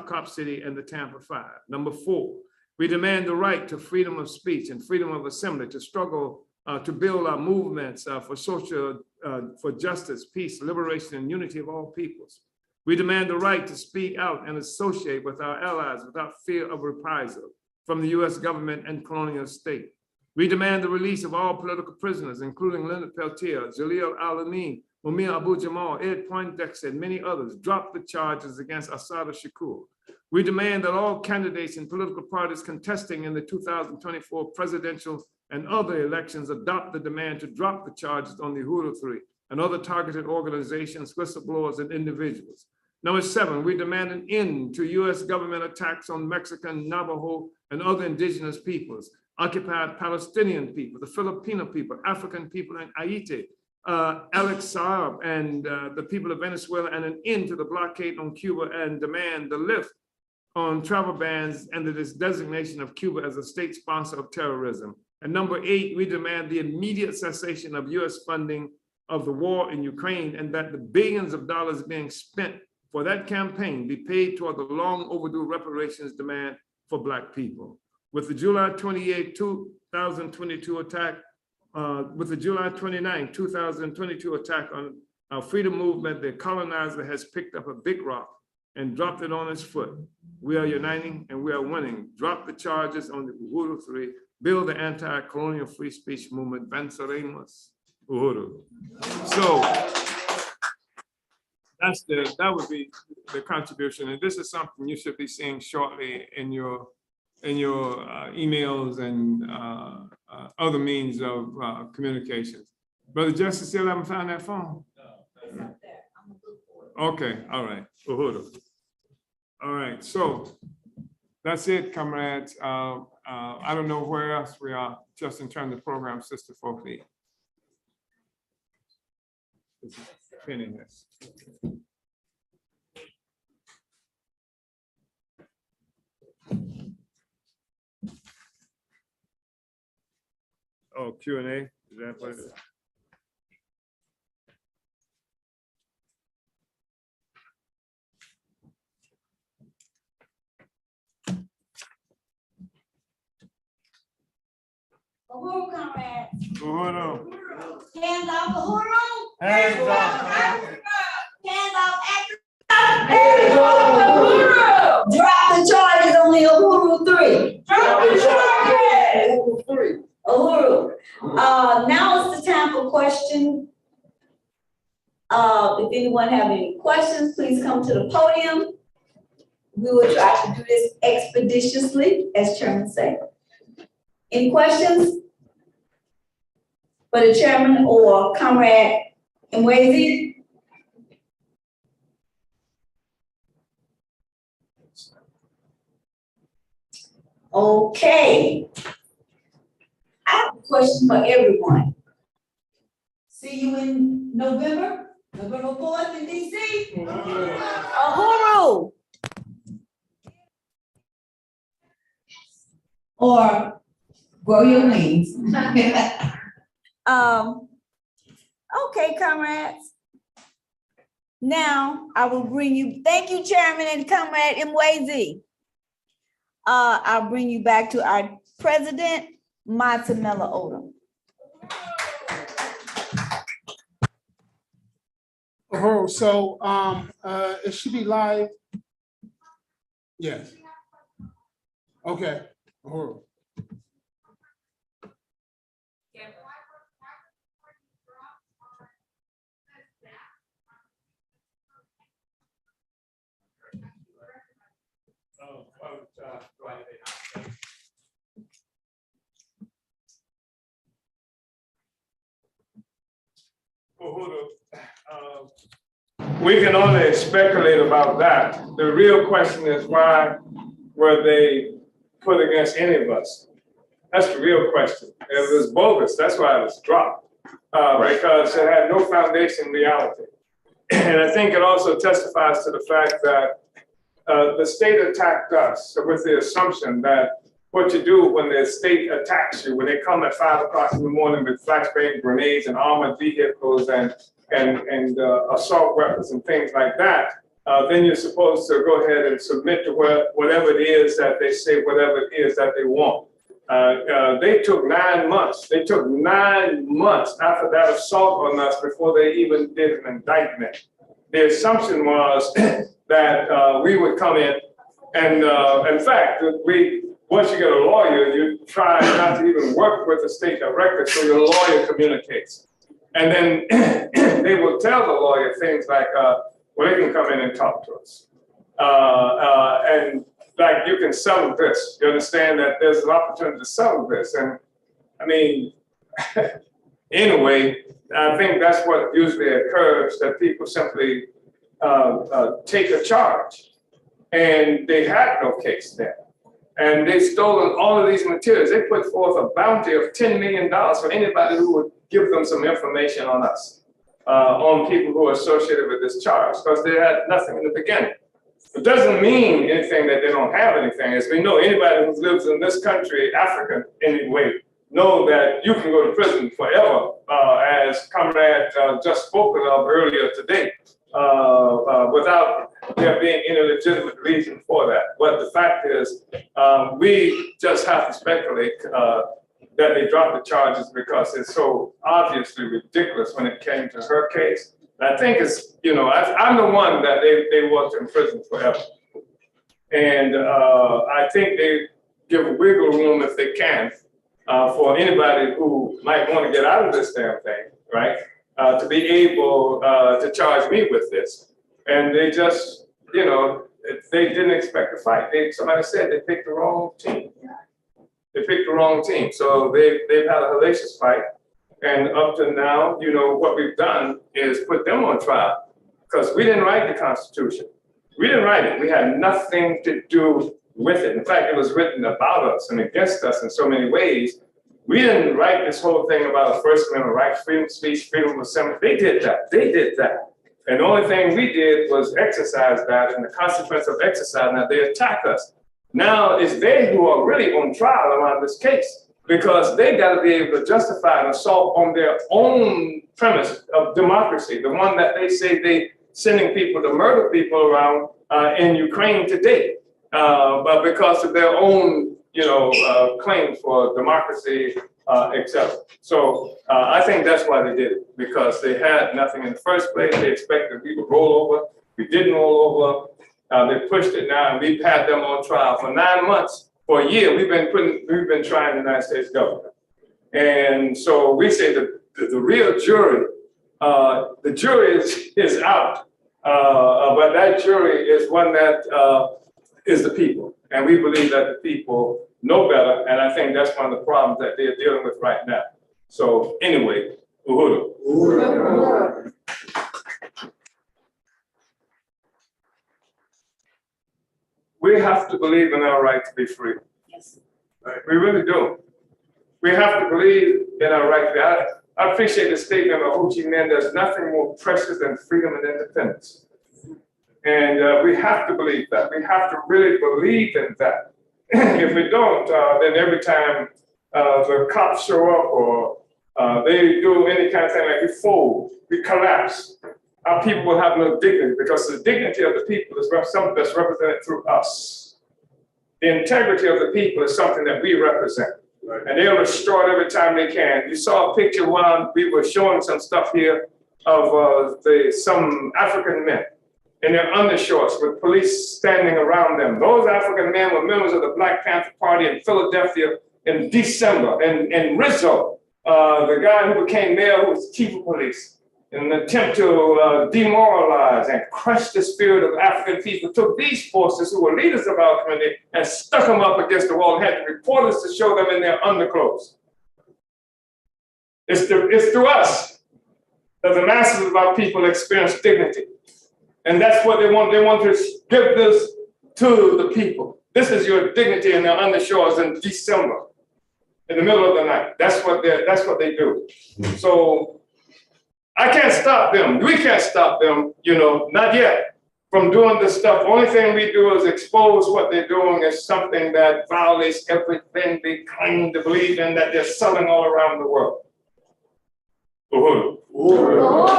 Cop City and the Tampa 5. Number 4, we demand the right to freedom of speech and freedom of assembly, to struggle to build our movements for justice, peace, liberation, and unity of all peoples. We demand the right to speak out and associate with our allies without fear of reprisal from the US government and colonial state. We demand the release of all political prisoners, including Leonard Peltier, Jalil Al-Amin, Mumia Abu Jamal, Ed Poindexter, and many others. Drop the charges against Assata Shakur. We demand that all candidates and political parties contesting in the 2024 presidential and other elections adopt the demand to drop the charges on the Uhuru 3 and other targeted organizations, whistleblowers, and individuals. Number 7, we demand an end to US government attacks on Mexican, Navajo, and other indigenous peoples, occupied Palestinian people, the Filipino people, African people in Haiti, Alex Saab and the people of Venezuela, and an end to the blockade on Cuba, and demand the lift on travel bans and the designation of Cuba as a state sponsor of terrorism. And number 8, we demand the immediate cessation of US funding of the war in Ukraine, and that the billions of dollars being spent for that campaign be paid toward the long overdue reparations demand for Black people. With the July 28, 2022 attack, with the July 29, 2022 attack on our freedom movement, the colonizer has picked up a big rock and dropped it on his foot. We are uniting and we are winning. Drop the charges on the Uhuru 3, build the anti-colonial free speech movement. Venceremos. Uhuru. So that would be the contribution, and this is something you should be seeing shortly in your emails and other means of communications. Brother Justice, still haven't found that phone? No. Okay, all right, Uhuru. All right, so that's it, comrades. I don't know where else we are, just in terms of program, Sister Folkley. Pinning this. Oh, Q&A, is that what it is? Uhuru, comrades. Uhuru. Hands off, Uhuru. Hands off. Hands off, Hands off, Uhuru. Drop the charges on the Uhuru 3. Drop the charges. Uhuru 3. Uhuru. Now is the time for questions. If anyone have any questions, please come to the podium. We will try to do this expeditiously, as Chairman said. Any questions for the chairman or Comrade Mwezi? Okay. I have a question for everyone. See you in November 4th in DC. Uhuru. Or grow your wings. Okay, comrades. Now I will bring you, thank you, Chairman and Comrade Mwezi. I'll bring you back to our President, Matamela Odom. Uhuru, so it should be live. Yes. Okay, Uhuru. We can only speculate about that. The real question is, why were they put against any of us? That's the real question. It was bogus. That's why it was dropped, because it had no foundation in reality. And I think it also testifies to the fact that the state attacked us with the assumption that what you do when the state attacks you, when they come at 5 o'clock in the morning with flashbang grenades and armored vehicles and assault weapons and things like that, then you're supposed to go ahead and submit to whatever it is that they say, whatever it is that they want. They took 9 months. They took 9 months after that assault on us before they even did an indictment. The assumption was that we would come in, and in fact, once you get a lawyer, you try not to even work with the state director so your lawyer communicates. And then they will tell the lawyer things like, well, they can come in and talk to us. And like, you can settle this. You understand that there's an opportunity to settle this. And I mean, anyway, I think that's what usually occurs, that people simply take a charge. And they had no case there. And they've stolen all of these materials. They put forth a bounty of $10 million for anybody who would give them some information on us, on people who are associated with this charge, because they had nothing in the beginning. It doesn't mean anything that they don't have anything. As we know, anybody who lives in this country, African anyway, know that you can go to prison forever, as Comrade just spoke of earlier today, without there being any legitimate reason for that. But the fact is, we just have to speculate that they dropped the charges because it's so obviously ridiculous when it came to her case. And I think it's, you know, I'm the one that they want to imprison forever. And I think they give wiggle room if they can for anybody who might want to get out of this damn thing, right? To be able to charge me with this. And they just, you know, they didn't expect to fight. Somebody said they picked the wrong team. They picked the wrong team. So they've had a hellacious fight. And up to now, you know, what we've done is put them on trial because we didn't write the Constitution. We didn't write it. We had nothing to do with it. In fact, it was written about us and against us in so many ways. We didn't write this whole thing about the First Amendment rights, freedom of speech, freedom of assembly. They did that. They did that. And the only thing we did was exercise that, and the consequence of exercising that, they attack us. Now it's they who are really on trial around this case because they got to be able to justify an assault on their own premise of democracy, the one that they say they sending people to murder people around in Ukraine today, but because of their own, you know, claims for democracy, etc. So I think that's why they did it, because they had nothing in the first place. They expected we would roll over. We didn't roll over. They pushed it now, and we've had them on trial for 9 months. For a year, we've been trying the United States government. And so we say that the real jury, the jury is out. But that jury is one that is the people. And we believe that the people know better. And I think that's one of the problems that they're dealing with right now. So anyway, Uhuru. Uhuru. We have to believe in our right to be free. Yes. Right? We really do. We have to believe in our right to be. I appreciate the statement of Ho Chi Minh. There's nothing more precious than freedom and independence. And we have to believe that. We have to really believe in that. If we don't, then every time the cops show up or they do any kind of thing, like we fold, we collapse. Our people will have no dignity because the dignity of the people is something that's represented through us. The integrity of the people is something that we represent. Right. And they'll destroy it every time they can. You saw a picture while we were showing some stuff here of some African men in their undershorts with police standing around them. Those African men were members of the Black Panther Party in Philadelphia in December. And Rizzo, the guy who became mayor, who was chief of police, in an attempt to demoralize and crush the spirit of African people, took these forces who were leaders of our community and stuck them up against the wall and had reporters to show them in their underclothes. It's through us that the masses of our people experience dignity. And that's what they want. They want to give this to the people. This is your dignity in their undershorts in December, in the middle of the night. That's what they do. So I can't stop them. We can't stop them, you know, not yet, from doing this stuff. The only thing we do is expose what they're doing as something that violates everything they claim to believe in, that they're selling all around the world. Uhuru. Uhuru.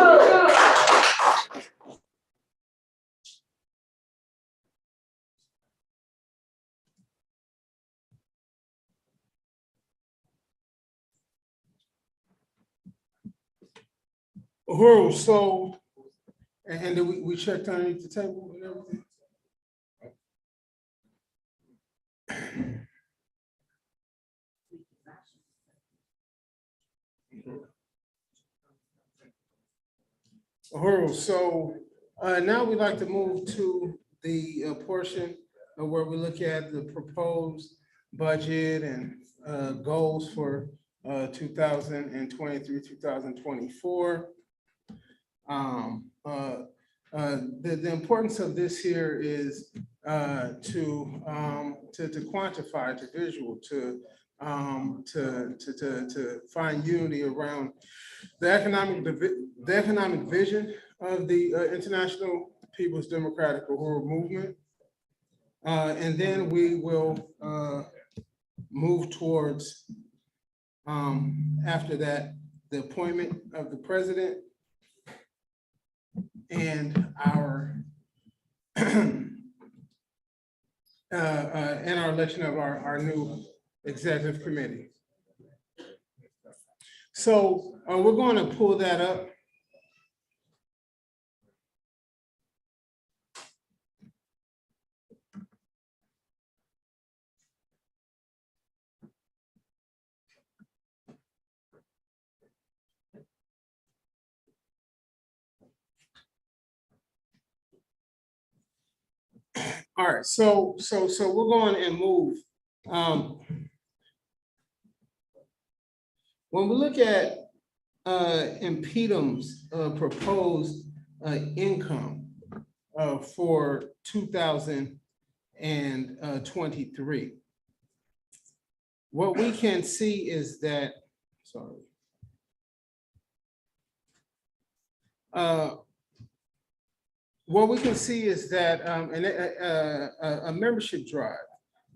Uhuru, so, and then we checked underneath the table and everything? Uhuru, so now we'd like to move to the portion of where we look at the proposed budget and goals for 2023, 2024. The importance of this here is to quantify, to visual, to find unity around the economic vision of the International People's Democratic Uhuru Movement. And then we will move towards, after that, the appointment of the president and our election of our new executive committee. So we're going to pull that up. All right, so we're going and move. When we look at Impedim's proposed income for 2023, what we can see is that, sorry. What we can see is that a membership drive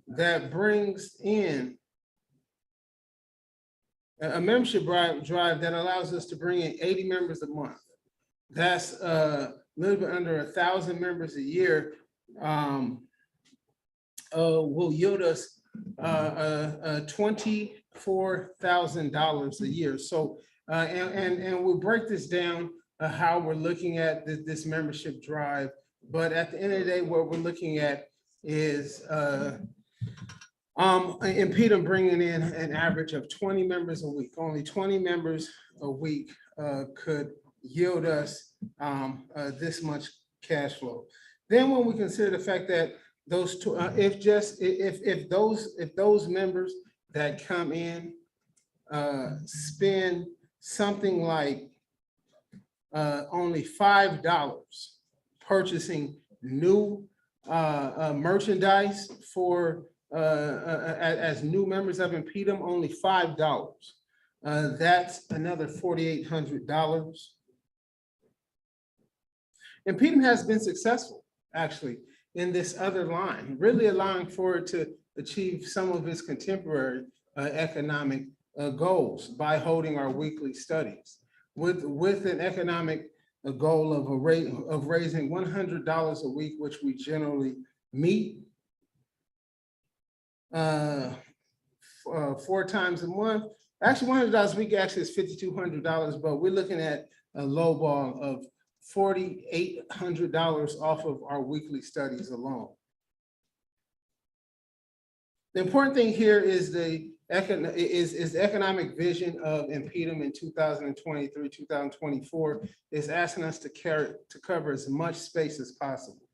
that brings in a membership drive that allows us to bring in 80 members a month. That's a little bit under 1,000 members a year. Will yield us $24,000 a year. So and we'll break this down how we're looking at this membership drive. But at the end of the day, what we're looking at is Impedum bringing in an average of 20 members a week. Only 20 members a week could yield us this much cash flow. Then when we consider the fact that those two, if those members that come in spend something like only $5 purchasing new merchandise for as new members of Impedum, only $5. That's another $4,800. Impedum has been successful, actually, in this other line, really allowing for it to achieve some of its contemporary economic goals by holding our weekly studies. With an economic goal of raising $100 a week, which we generally meet 4 times a month. Actually, $100 a week actually is $5,200, but we're looking at a low ball of $4,800 off of our weekly studies alone. The important thing here is the economic vision of Impedum in 2023, 2024 is asking us to cover as much space as possible,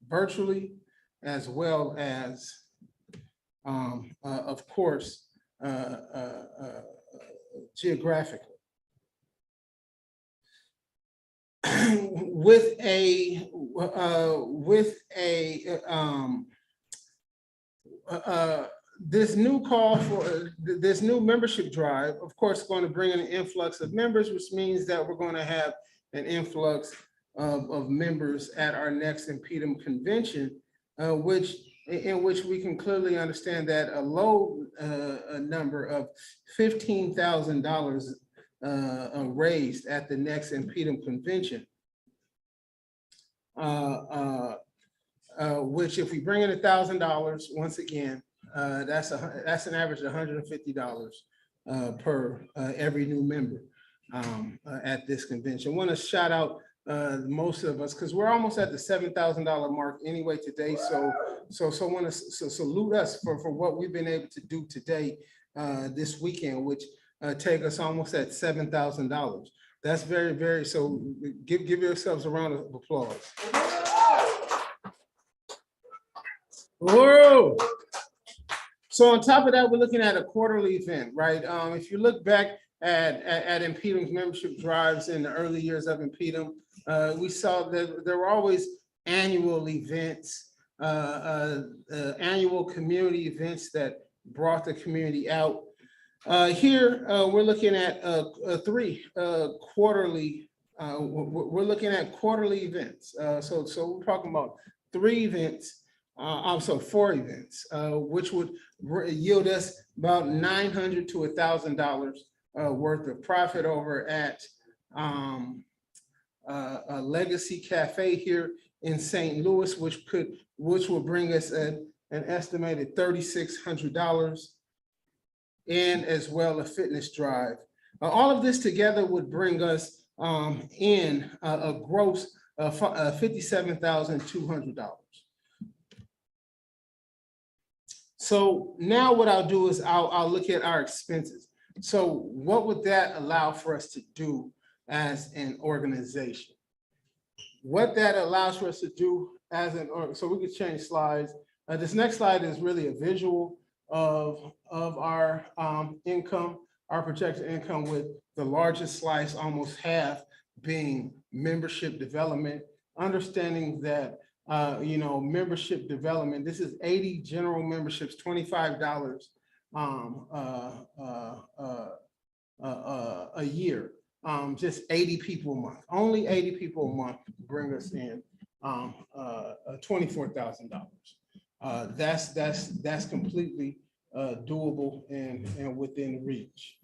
virtually, as well as, of course, geographically. This new call for this new membership drive, of course, is going to bring in an influx of members, which means that we're going to have an influx of members at our next Impedum convention, in which we can clearly understand that a low number of $15,000 raised at the next Impedum convention, which if we bring in $1,000, once again, that's an average of $150 per every new member at this convention. I want to shout out most of us, because we're almost at the $7,000 mark anyway today. So I want to salute us for what we've been able to do today, this weekend, which take us almost at $7,000. That's very, very, so give yourselves a round of applause. Whoa. So on top of that, we're looking at a quarterly event, right? If you look back at Impedum's membership drives in the early years of Impedum, we saw that there were always annual events, annual community events that brought the community out. Here, we're looking at three quarterly, we're looking at quarterly events. So we're talking about 3 events, also 4 events, which would yield us about $900 to $1,000 worth of profit over at a Legacy Cafe here in St. Louis, which will bring us an estimated $3,600, and as well a fitness drive. All of this together would bring us in a gross of $57,200. So now what I'll do is I'll look at our expenses. So what would that allow for us to do as an organization? What that allows for us to do so we could change slides. This next slide is really a visual of our income, our projected income, with the largest slice, almost half, being membership development. Understanding that membership development, this is 80 general memberships, $25 a year. Just 80 people a month. Only 80 people a month bring us in $24,000. That's completely doable and within reach.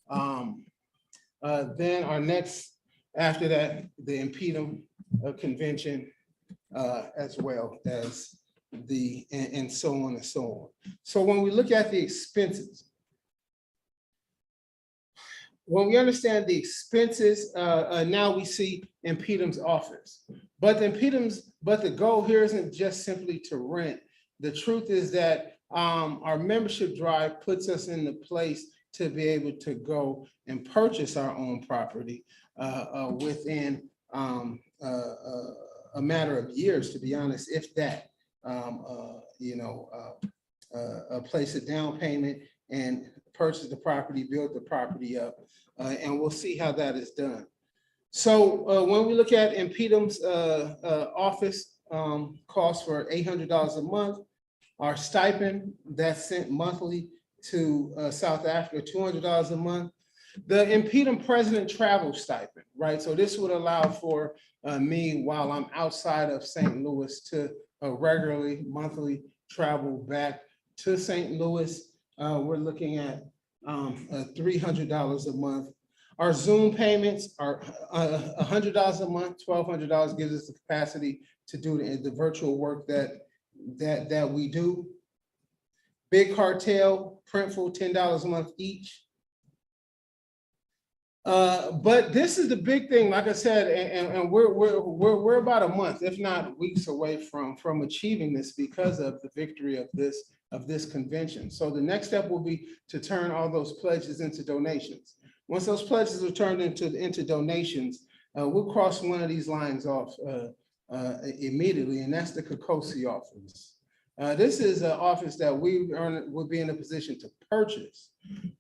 Then our next, after that, the Impedum convention, as well as and so on and so on. So when we look at the expenses, when we understand the expenses, now we see Impedum's office. But the goal here isn't just simply to rent. The truth is that our membership drive puts us in the place to be able to go and purchase our own property within a matter of years, to be honest, if that. Place a down payment and purchase the property, build the property up, and we'll see how that is done. So when we look at Impedum's office costs for $800 a month, our stipend that's sent monthly to South Africa, $200 a month. The Impedum president travel stipend, right? So this would allow for me, while I'm outside of St. Louis, to regularly, monthly travel back to St. Louis. We're looking at $300 a month. Our Zoom payments are $100 a month. $1,200 gives us the capacity to do the virtual work that we do. Big Cartel, Printful, $10 a month each. But this is the big thing, like I said, and we're about a month, if not weeks, away from achieving this because of the victory of this convention. So the next step will be to turn all those pledges into donations. Once those pledges are turned into donations, we'll cross one of these lines off immediately, and that's the Kokosi office. This is an office that will be in a position to purchase.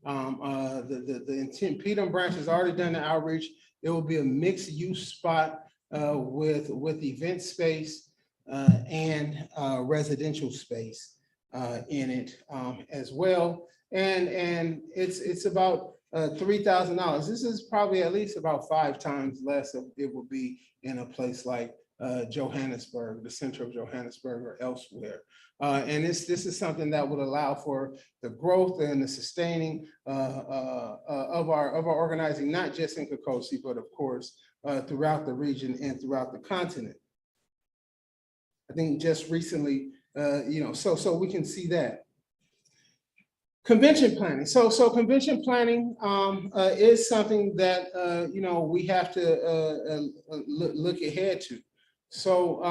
The Impedum branch has already done the outreach. It will be a mixed use spot with event space and residential space in it as well. And it's about $3,000. This is probably at least about 5 times less of it will be in a place like Johannesburg, the center of Johannesburg, or elsewhere. And this is something that would allow for the growth and the sustaining of our organizing, not just in Kokosi, but of course throughout the region and throughout the continent. I think just recently, so we can see that. Convention planning. So convention planning is something that we have to look ahead to. So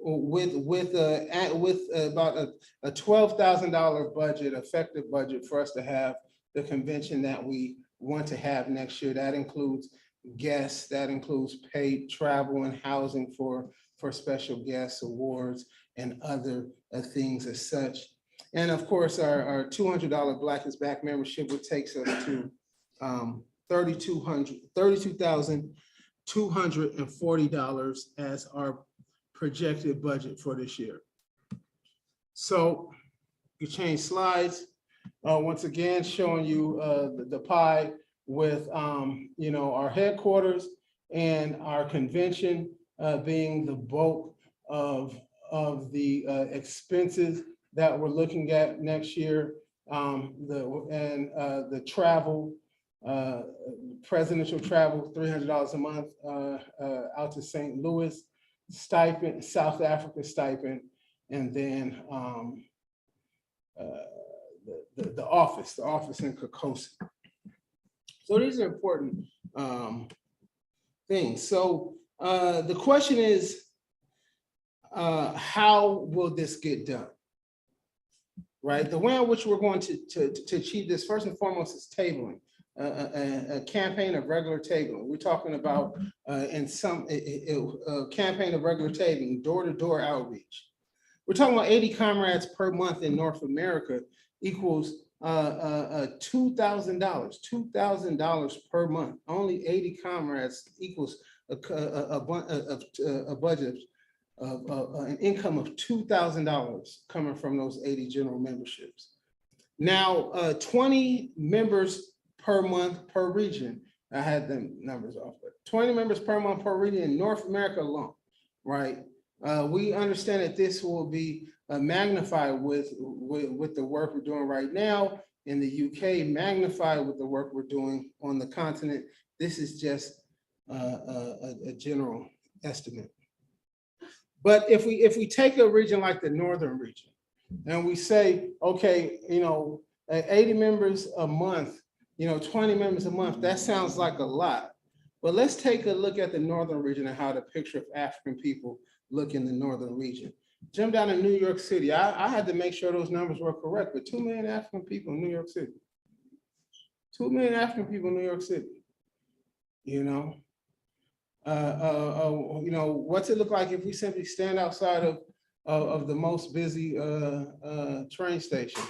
with about a $12,000 budget, effective budget for us to have the convention that we want to have next year, that includes guests, that includes paid travel and housing for special guests, awards, and other things as such. And of course, our $200 Black is Back membership, which takes us to $32,240 as our projected budget for this year. So you change slides. Once again, showing you the pie with our headquarters and our convention being the bulk of the expenses that we're looking at next year. The travel, presidential travel, $300 a month out to St. Louis, stipend, South Africa stipend, and then the office in Kokosi. So these are important things. So the question is, how will this get done? Right, the way in which we're going to achieve this, first and foremost, is tabling. a campaign of regular tabling. We're talking about a campaign of regular tabling, door-to-door outreach. We're talking about 80 comrades per month in North America equals $2,000 per month. Only 80 comrades equals a budget of an income of $2,000 coming from those 80 general memberships. Now, 20 members per month per region. I had them numbers off, but 20 members per month per region in North America alone, right? We understand that this will be magnified with the work we're doing right now in the UK, magnified with the work we're doing on the continent. This is just a general estimate. But if we take a region like the northern region, and we say, okay, 80 members a month, 20 members a month, that sounds like a lot. But let's take a look at the northern region and how the picture of African people look in the northern region. Jump down to New York City. I had to make sure those numbers were correct, but 2 million African people in New York City. 2 million African people in New York City. What's it look like if we simply stand outside of the most busy train station?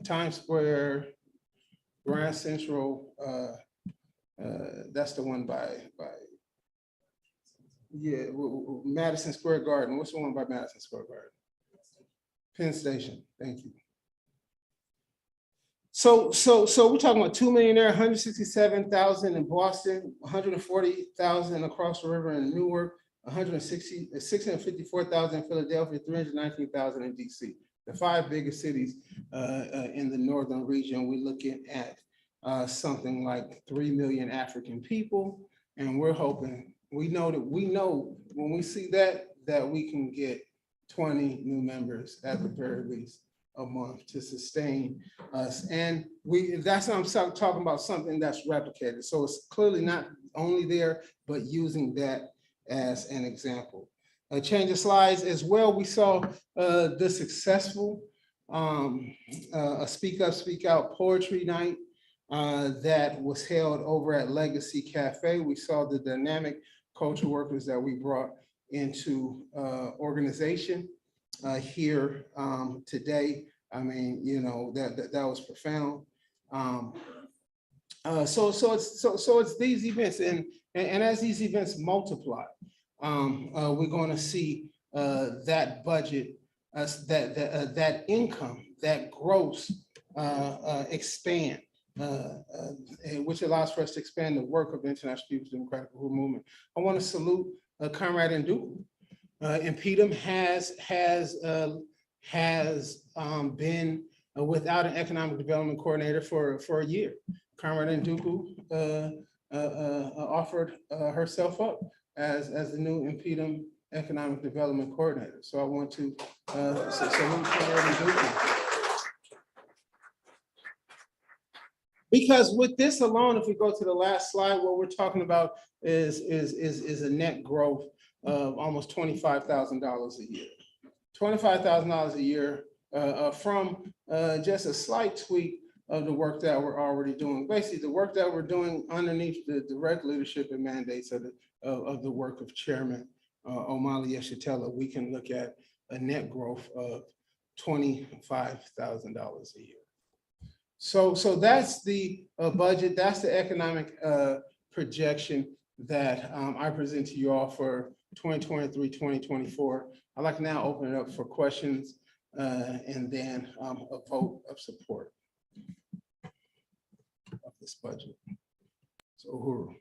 Times Square, Grand Central. That's the one by Madison Square Garden. What's the one by Madison Square Garden? Penn Station. Thank you. So we're talking about 2 million there, 167,000 in Boston, 140,000 across the river in Newark, 654,000 in Philadelphia, 319,000 in DC. The 5 biggest cities in the northern region. We're looking at something like 3 million African people, and we're hoping, we know when we see that we can get 20 new members at the very least a month to sustain us. And that's what I'm talking about, something that's replicated. So it's clearly not only there, but using that as an example. Change of slides as well. We saw the successful Speak Up, Speak Out poetry night that was held over at Legacy Cafe. We saw the dynamic cultural workers that we brought into organization here today. I mean, that was profound. So it's these events, and as these events multiply, we're going to see that budget, that income, that gross expand, which allows for us to expand the work of the International People's Democratic Uhuru Movement. I want to salute Comrade Nduku. Impedum has been without an economic development coordinator for a year. Comrade Nduku offered herself up as the new Impedum economic development coordinator. So I want to salute Comrade Nduku. Because with this alone, if we go to the last slide, what we're talking about is a net growth of almost $25,000 a year. $25,000 a year from just a slight tweak of the work that we're already doing. Basically, the work that we're doing underneath the direct leadership and mandates of the work of Chairman Omali Yeshitela, we can look at a net growth of $25,000 a year. So that's the budget, that's the economic projection that I present to you all for 2023, 2024. I'd like to now open it up for questions and then a vote of support of this budget. So Uhuru.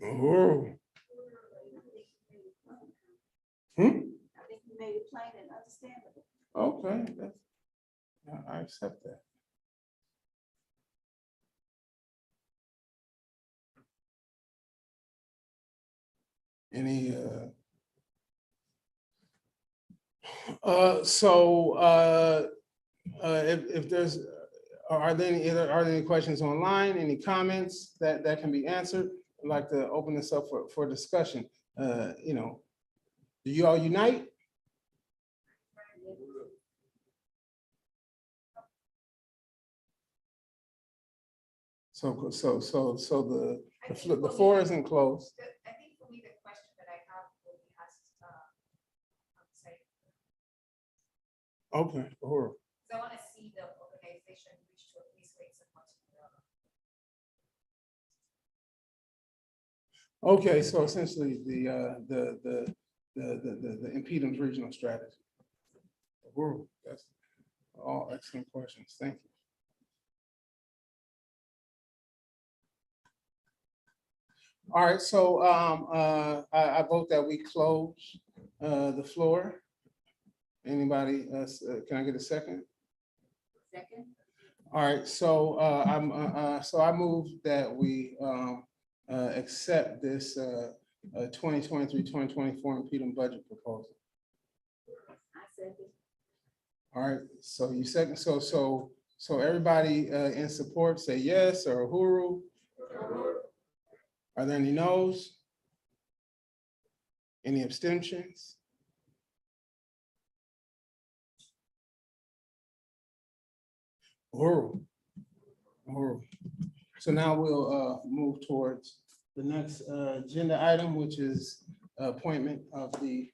Uhuru. I think you made it plain and understandable. Okay, I accept that. Any, if there's, are there any questions online, any comments that can be answered? I'd like to open this up for discussion. You know, do you all unite? So the floor isn't closed. I think for me, the question that I have will be asked, say, Okay, Uhuru. so I want to see the organization reach to at least make some much. Okay, so essentially the impedance regional strategy. Uhuru, that's all excellent questions. Thank you. All right, so I vote that we close the floor. Anybody, can I get a second? Second. All right, so I move that we accept this 2023-2024 impedance budget proposal. I second. All right, so you second, so everybody in support say yes, or Uhuru? Are there any no's? Any abstentions? Uhuru. So now we'll move towards the next agenda item, which is appointment of the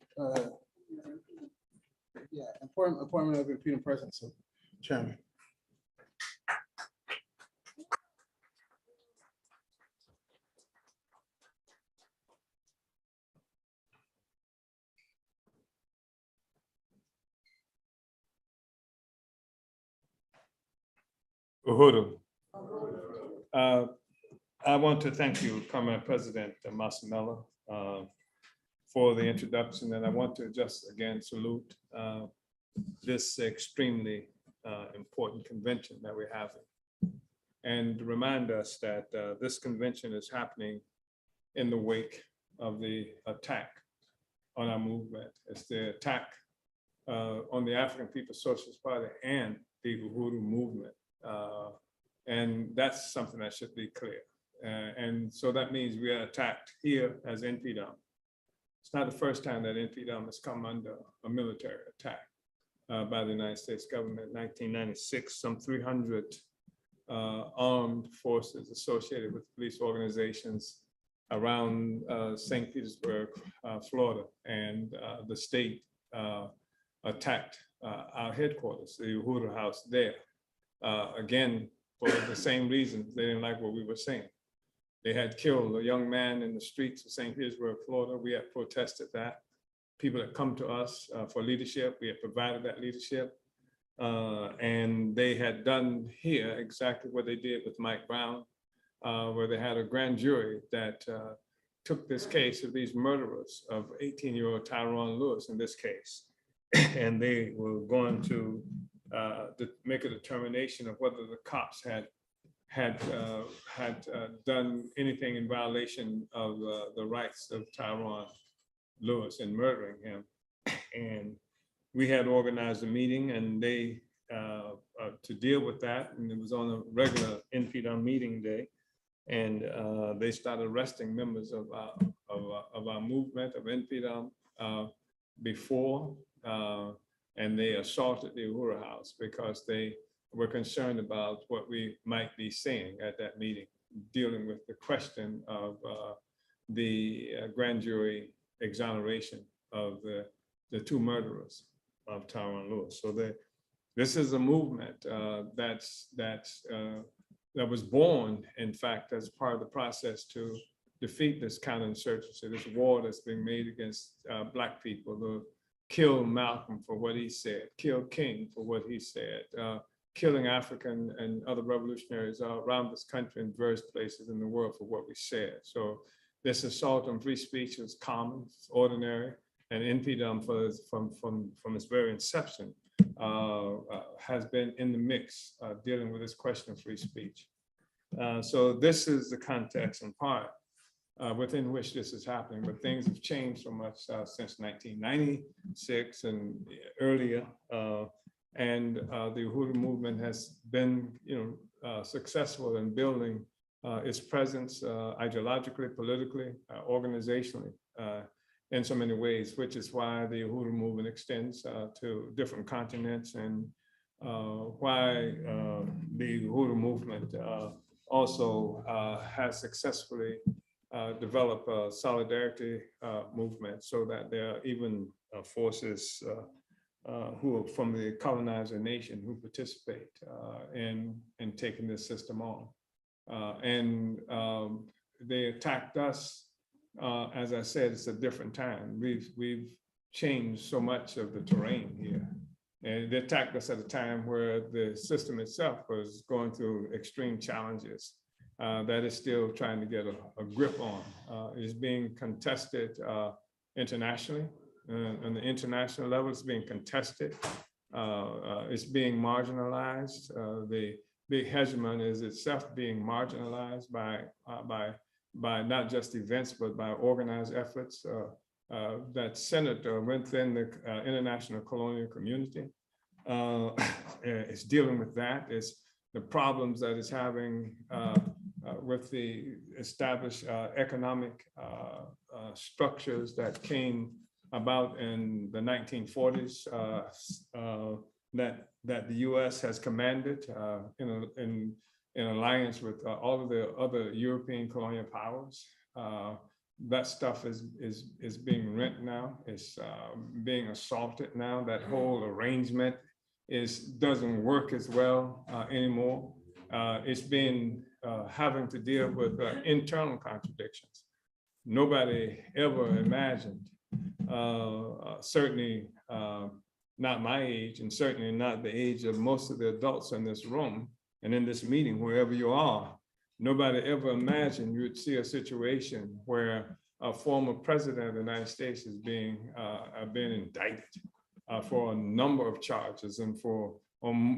appointment of impeding president. So, Chairman. Uhuru. I want to thank you, Comrade President Masamela, for the introduction, and I want to just again salute this extremely important convention that we're having, and remind us that this convention is happening in the wake of the attack on our movement. It's the attack on the African People's Socialist Party and the Uhuru movement. And that's something that should be clear. And so that means we are attacked here as NPDOM. It's not the first time that NPDOM has come under a military attack by the United States government. 1996, some 300 armed forces associated with police organizations around St. Petersburg, Florida, and the state attacked our headquarters, the Uhuru House there. Again, for the same reasons, they didn't like what we were saying. They had killed a young man in the streets of St. Petersburg, Florida. We had protested that. People had come to us for leadership. We had provided that leadership. And they had done here exactly what they did with Mike Brown, where they had a grand jury that took this case of these murderers of 18-year-old Tyrone Lewis in this case. And they were going to make a determination of whether the cops had done anything in violation of the rights of Tyrone Lewis in murdering him. And we had organized a meeting, and they to deal with that, and it was on a regular NPDOM meeting day, and they started arresting members of our movement of NPDOM before. And they assaulted the Uhuru House because they were concerned about what we might be saying at that meeting, dealing with the question of the grand jury exoneration of the two murderers of Tyrone Lewis. So this is a movement that was born, in fact, as part of the process to defeat this counterinsurgency, this war that's being made against Black people, the kill Malcolm for what he said, kill King for what he said, killing African and other revolutionaries around this country in various places in the world for what we said. So this assault on free speech is common, it's ordinary, and NPDOM from its very inception has been in the mix dealing with this question of free speech. So this is the context in part within which this is happening, but things have changed so much since 1996 and earlier. And the Uhuru movement has been, successful in building its presence ideologically, politically, organizationally, in so many ways, which is why the Uhuru movement extends to different continents, and why the Uhuru movement also has successfully developed a solidarity movement, so that there are even forces who are from the colonizer nation who participate in taking this system on. And they attacked us. As I said, it's a different time. We've changed so much of the terrain here. And they attacked us at a time where the system itself was going through extreme challenges that is still trying to get a grip on. It's being contested internationally. On the international level, it's being contested. It's being marginalized. The big hegemon is itself being marginalized by not just events, but by organized efforts that centered within the international colonial community. It's dealing with that. It's the problems that it's having with the established economic structures that came about in the 1940s that the U.S. has commanded in alliance with all of the other European colonial powers. That stuff is being rent now. It's being assaulted now. That whole arrangement doesn't work as well anymore. It's been having to deal with internal contradictions. Nobody ever imagined, certainly not my age, and certainly not the age of most of the adults in this room and in this meeting, wherever you are, nobody ever imagined you would see a situation where a former president of the United States is being indicted for a number of charges and for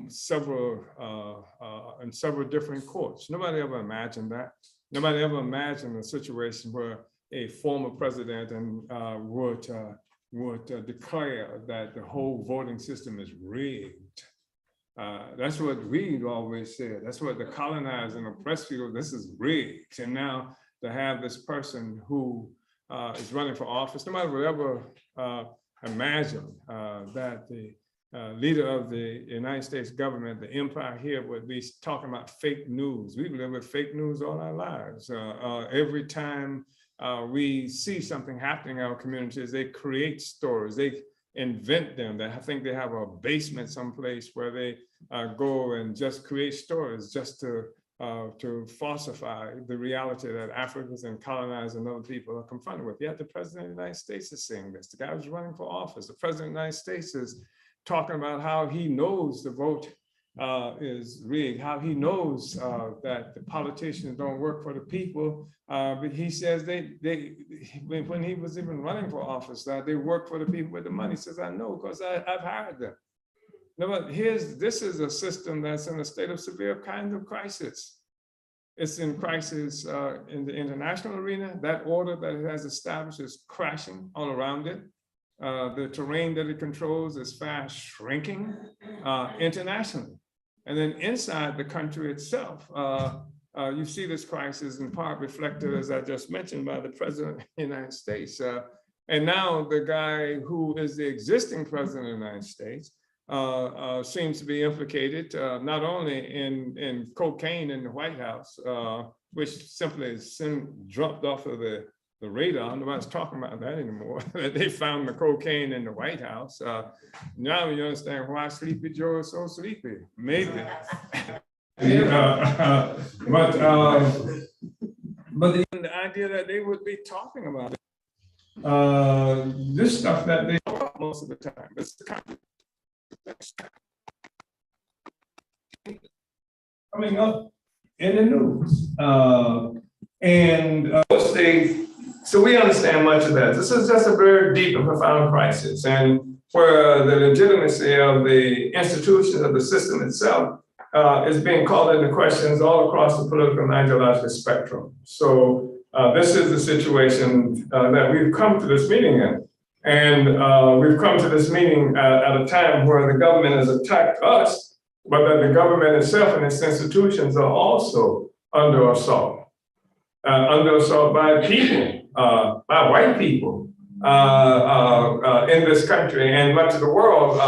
several different courts. Nobody ever imagined that. Nobody ever imagined a situation where a former president would declare that the whole voting system is rigged. That's what Reed always said. That's what the colonized and oppressed people, this is rigged. And now to have this person who is running for office, nobody would ever imagine that the leader of the United States government, the empire here, would be talking about fake news. We've lived with fake news all our lives. Every time we see something happening in our communities, they create stories, they invent them. I think they have a basement someplace where they go and just create stories just to falsify the reality that Africans and colonized and other people are confronted with. Yet the president of the United States is saying this. The guy who's running for office, the president of the United States, is talking about how he knows the vote is rigged, how he knows that the politicians don't work for the people. But he says when he was even running for office, they work for the people with the money. He says, I know, because I've hired them. No, but this is a system that's in a state of severe kind of crisis. It's in crisis in the international arena. That order that it has established is crashing all around it. The terrain that it controls is fast shrinking internationally. And then inside the country itself, you see this crisis in part reflected, as I just mentioned, by the president of the United States. And now the guy who is the existing president of the United States seems to be implicated not only in cocaine in the White House, which simply is dropped off of the radar. Nobody's talking about that anymore. They found the cocaine in the White House. Now you understand why Sleepy Joe is so sleepy. Maybe. But the idea that they would be talking about this stuff that they talk most of the time. It's the kind of coming up in the news. So we understand much of that. This is just a very deep and profound crisis, and where the legitimacy of the institutions of the system itself is being called into questions all across the political and ideological spectrum. So This is the situation that we've come to this meeting in. And we've come to this meeting at a time where the government has attacked us, but that the government itself and its institutions are also under assault. Under assault by people, by white people in this country and much of the world.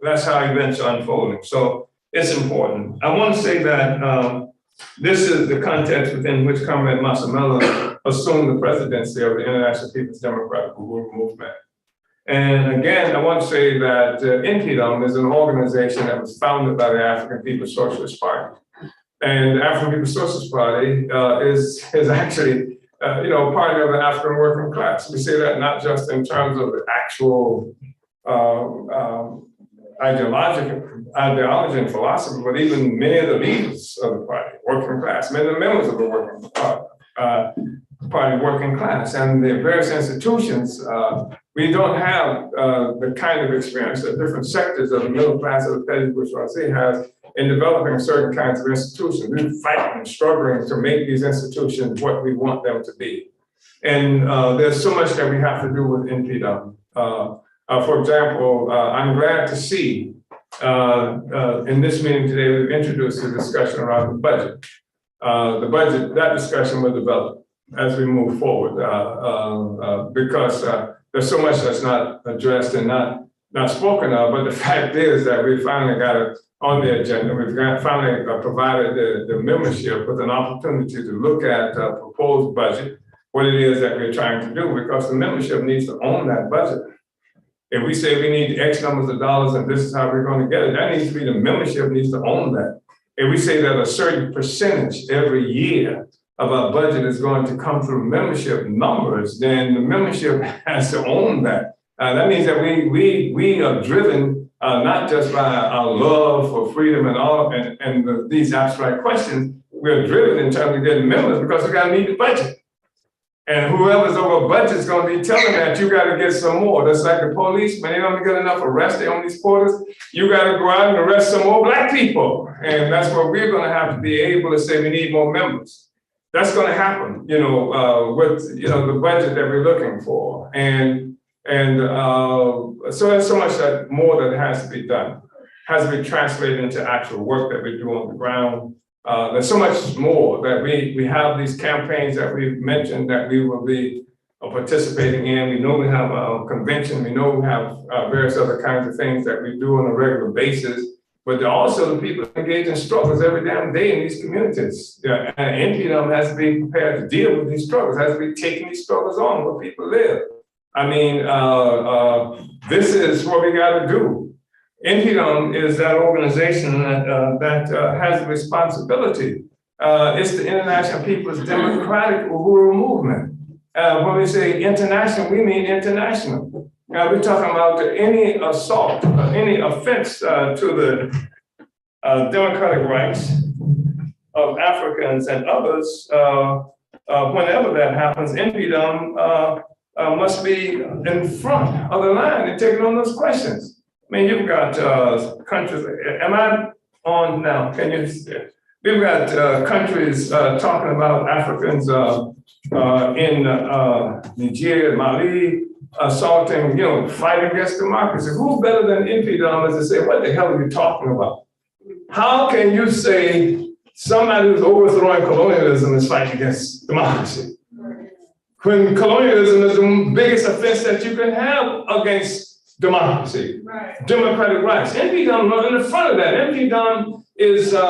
That's how events are unfolding. So it's important. I want to say that this is the context within which Comrade Masamela assumed the presidency of the International People's Democratic Movement. And again, I want to say that NPDOM is an organization that was founded by the African People's Socialist Party. And the African People's Socialist Party is actually, party of the African working class. We say that not just in terms of the actual ideology and philosophy, but even many of the leaders of the party, working class, many of the members of the working party, working class, and the various institutions. We don't have the kind of experience that different sectors of the middle class of the petty bourgeoisie has in developing certain kinds of institutions. We're fighting and struggling to make these institutions what we want them to be. And there's so much that we have to do with NPDOM. For example, I'm glad to see in this meeting today, we've introduced a discussion around the budget. That discussion will develop as we move forward because there's so much that's not addressed and not spoken of, but the fact is that we finally got it on the agenda. We've finally provided the membership with an opportunity to look at a proposed budget, what it is that we're trying to do, because the membership needs to own that budget. If we say we need X numbers of dollars and this is how we're going to get it, that needs to be the membership needs to own that. If we say that a certain percentage every year of our budget is going to come through membership numbers, then the membership has to own that. That means that we are driven not just by our love for freedom and all and these abstract questions. We're driven in terms of getting members because we got to meet the budget. And whoever's over budget is going to be telling that you got to get some more. That's like the police, when they don't get enough arrests, they on these quarters, you got to go out and arrest some more Black people. And that's what we're going to have to be able to say we need more members. That's going to happen, with the budget that we're looking for. And so there's so much that more that has to be done, has to be translated into actual work that we do on the ground. There's so much more that we have these campaigns that we've mentioned that we will be participating in. We know we have a convention. We know we have various other kinds of things that we do on a regular basis. But also the people engaged in struggles every damn day in these communities. Yeah, and NPDOM has to be prepared to deal with these struggles, has to be taking these struggles on where people live. I mean, this is what we got to do. NPDOM is that organization that has the responsibility. It's the International People's Democratic Uhuru Movement. When we say international, we mean international. We're talking about any assault, any offense to the democratic rights of Africans and others. Whenever that happens, NPDOM must be in front of the line and taking on those questions. I mean, you've got countries, am I on now? Can you, we've got countries talking about Africans in Nigeria, Mali, assaulting, fighting against democracy. Who better than NPDOM is to say, what the hell are you talking about? How can you say somebody who's overthrowing colonialism is fighting against democracy? When colonialism is the biggest offense that you can have against democracy, right. Democratic rights. NPDOM in the front of that. NPDOM is, like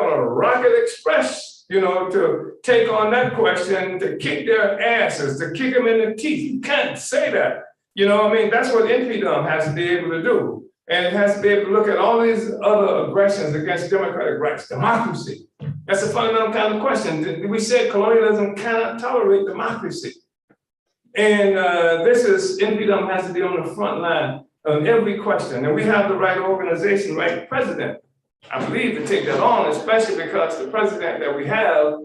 on a rocket express, to take on that question, to kick their asses, to kick them in the teeth. You can't say that. That's what NPDOM has to be able to do. And it has to be able to look at all these other aggressions against democratic rights, democracy. That's a fundamental kind of question. We said colonialism cannot tolerate democracy. And NPDOM has to be on the front line on every question. And we have the right organization, right president, I believe, to take that on, especially because the president that we have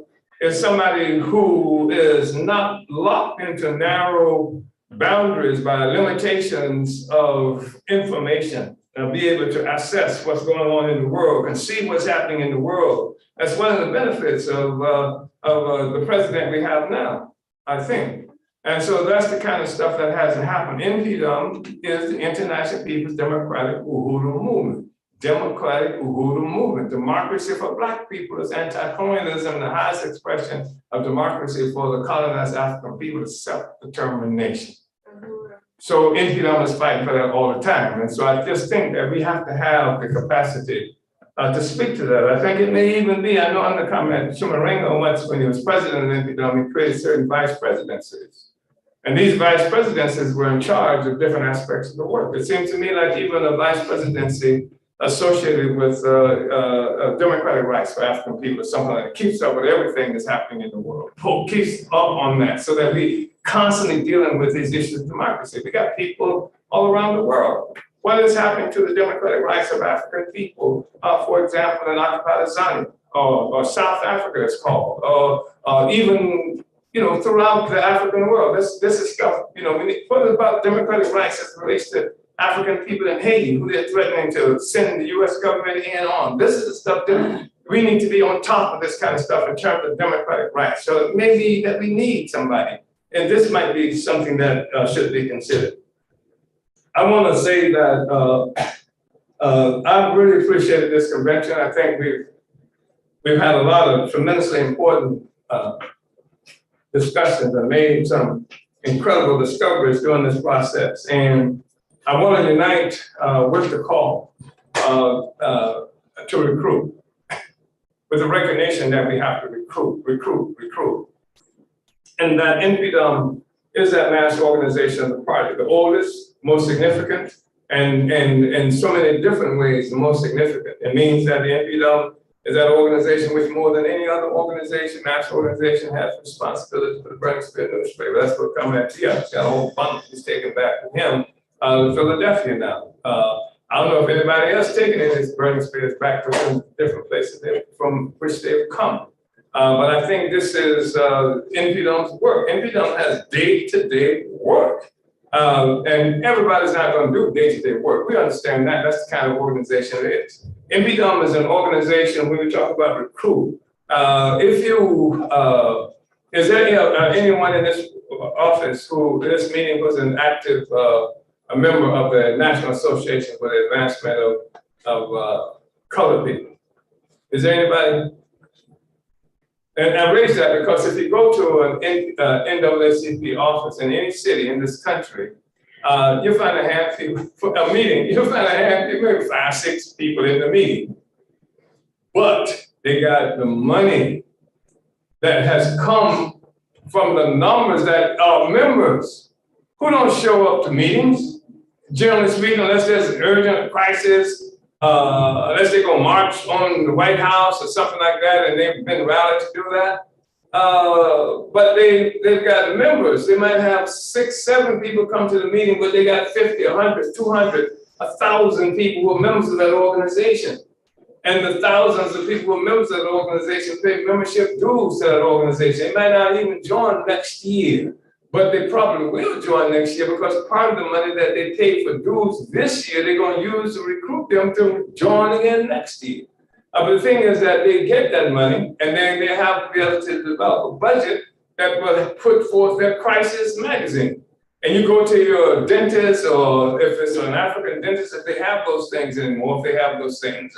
is somebody who is not locked into narrow boundaries by limitations of information. be able to assess what's going on in the world and see what's happening in the world. That's one of the benefits of the president we have now, I think. And so that's the kind of stuff that has to happen. NPDM is the International People's Democratic Uhuru Movement. Democratic Uhuru Movement. Democracy for Black people is anti-colonialism, the highest expression of democracy for the colonized African people is self-determination. So NPDM is fighting for that all the time. And so I just think that we have to have the capacity to speak to that. I think it may even be, I know under comment, Chumarengo once when he was president of NPDM, he created certain vice presidencies. And these vice presidencies were in charge of different aspects of the work. It seems to me like even a vice presidency associated with democratic rights for African people is something that keeps up with everything that's happening in the world. Keeps up on that so that we constantly dealing with these issues of democracy. We got people all around the world. What is happening to the democratic rights of African people, for example, in occupied Zambia, or South Africa it's called, or even throughout the African world. This is stuff, what about democratic rights as it relates to African people in Haiti, who they're threatening to send the US government in on. This is the stuff that we need to be on top of this kind of stuff in terms of democratic rights. So it may be that we need somebody. And this might be something that should be considered. I want to say that I've really appreciated this convention. I think we've had a lot of tremendously important discussions and made some incredible discoveries during this process. And I want to unite with the call to recruit, with the recognition that we have to recruit. And that NPDM is that mass organization of the party, the oldest, most significant, and in so many different ways, the most significant. It means that the NPDM is that organization which more than any other organization, national organization, has responsibility for the burning spirit newspaper. That's what coming at you. Got a whole bunch he's taken back with him to Philadelphia now. I don't know if anybody else taking any of these burning spirits back to different places from which they've come. But I think this is NPDM's work. NPDM has day-to-day work. And everybody's not going to do day-to-day work. We understand that. That's the kind of organization it is. NPDM is an organization, when we talk about recruit, is there anyone in this office who in this meeting was an active a member of the National Association for the Advancement of Colored People? Is there anybody? And I raise that because if you go to an NAACP office in any city in this country, you'll find a handful for a meeting. You'll find a handful, maybe 5, 6 people in the meeting. But they got the money that has come from the numbers that are members who don't show up to meetings. Generally speaking, unless there's an urgent crisis, unless they go march on the White House or something like that, and they've been rallied to do that. But they've got members. They might have 6, 7 people come to the meeting, but they got 50, 100, 200, 1,000 people who are members of that organization. And the thousands of people who are members of that organization pay membership dues to that organization. They might not even join next year, but they probably will join next year because part of the money that they paid for dues this year, they're going to use to recruit them to join again next year. But the thing is that they get that money and then they have to be able to develop a budget that will put forth their crisis magazine. And you go to your dentist, or if it's an African dentist, if they have those things anymore, if they have those things,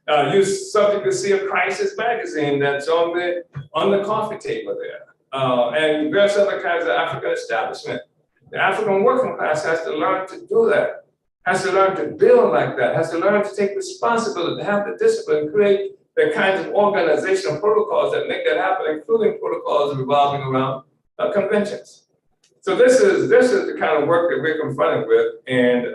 you're subject to see a crisis magazine that's on the coffee table there. And there's other kinds of African establishment. The African working class has to learn to do that, has to learn to build like that, has to learn to take responsibility, to have the discipline, create the kinds of organizational protocols that make that happen, including protocols revolving around conventions. So this is the kind of work that we're confronted with, and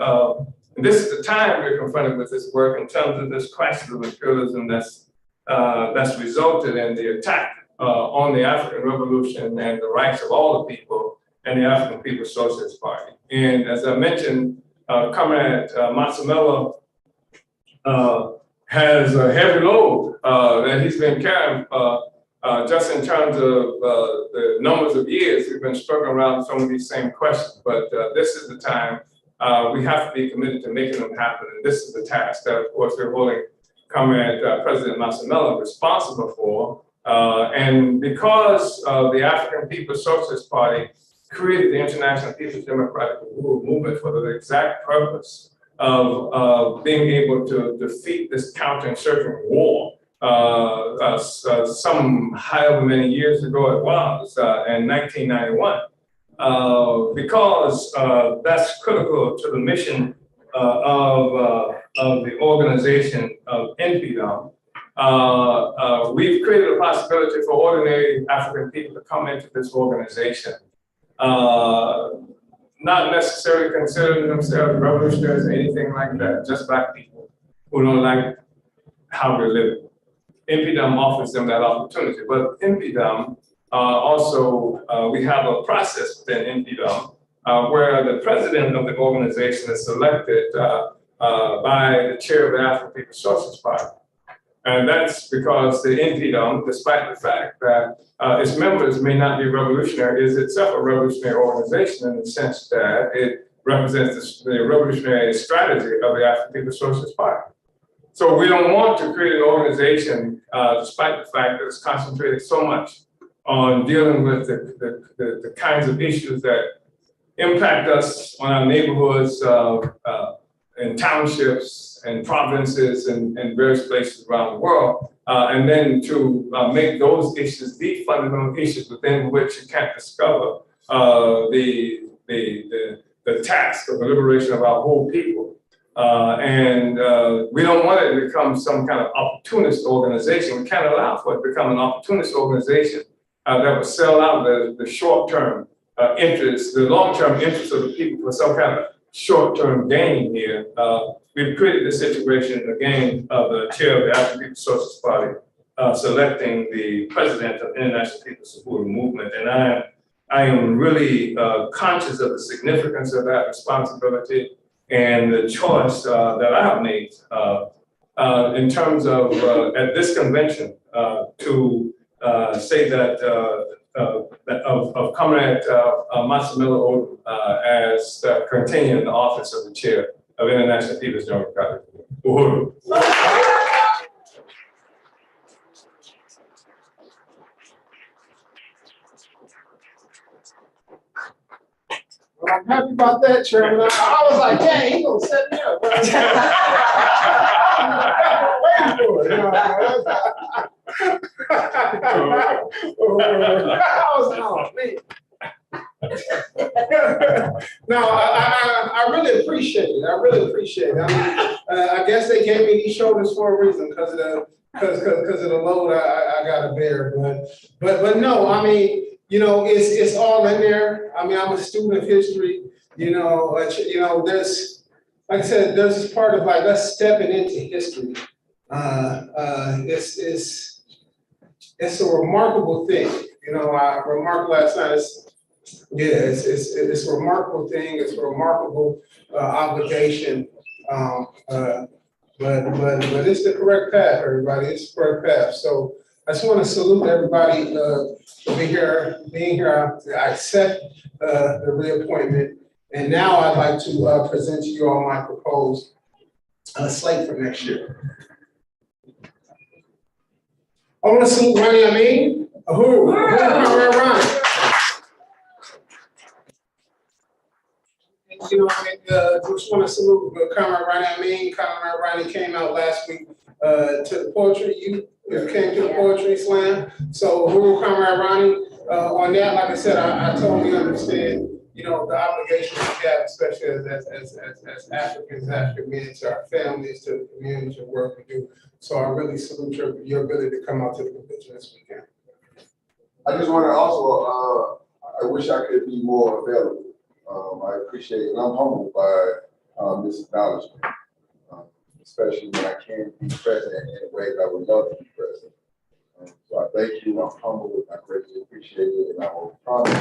this is the time we're confronted with this work in terms of this crisis of imperialism that's resulted in the attack on the African Revolution and the rights of all the people and the African People's Socialist Party. And as I mentioned, Comrade Masamela has a heavy load that he's been carrying just in terms of the numbers of years we've been struggling around some of these same questions. But this is the time we have to be committed to making them happen. And this is the task that, of course, we're holding Comrade President Masamela responsible for. And because the African People's Socialist Party created the International People's Democratic Movement for the exact purpose of being able to defeat this counterinsurgent war. Some however many years ago it was, in 1991, because that's critical to the mission of the organization of NPDOM. We've created a possibility for ordinary African people to come into this organization, not necessarily considering themselves revolutionaries or anything like that, just Black people who don't like how we're living. NPDOM offers them that opportunity, but NPDOM also, we have a process within NPDOM where the president of the organization is selected by the chair of the African People's Socialist Party. And that's because the NPDOM, despite the fact that its members may not be revolutionary, is itself a revolutionary organization in the sense that it represents the revolutionary strategy of the African People's Socialist Party. So we don't want to create an organization, despite the fact that it's concentrated so much on dealing with the kinds of issues that impact us on our neighborhoods and townships and provinces and various places around the world, and then to make those issues the fundamental issues within which you can't discover the task of the liberation of our whole people. And we don't want it to become some kind of opportunist organization. We can't allow for it to become an opportunist organization that would sell out the short-term interests, the long-term interests of the people for some kind of short-term gain here. We've created this situation, again, of the chair of the African People's Socialist Party selecting the president of the International People's Uhuru Movement. And I am really conscious of the significance of that responsibility and the choice that I have made in terms of, at this convention, to say that of Comrade Masamela as continuing the office of the chair of International People's Democratic Uhuru. Well, I'm happy about that, Chairman. I was like, yeah, he gonna set me up. Waiting for it, you know. I was, oh, man. No, I really appreciate it. I really appreciate it. I mean, I guess they gave me these shoulders for a reason because of the load I got to bear. But no, I mean, you know, it's all in there. I mean, I'm a student of history. You know, there's, like I said, there's this part of like us stepping into history. It's a remarkable thing. You know, I remarked last night. It's a remarkable thing. It's a remarkable obligation. But it's the correct path, everybody. It's the correct path. So I just want to salute everybody for being here. I accept the reappointment, and now I'd like to present to you all my proposed slate for next year. I want to salute Ronnie Amin. Uhuru. Ronnie. You know, I just want to salute Comrade Ronnie Amin. Comrade Ronnie came out last week to the poetry. You came to the poetry slam. So, Uhuru, Comrade Ronnie, on that, like I said, I totally understand, you know, the obligation we have, especially as Africans, African men, to our families, to the community, to work we do. So I really salute your ability to come out to the convention this weekend. I just want to also, I wish I could be more available. I appreciate it, and I'm humbled by this acknowledgement, especially when I can't be present in ways I would love to be present. So I thank you, I'm humbled, I greatly appreciate it, and I will promise,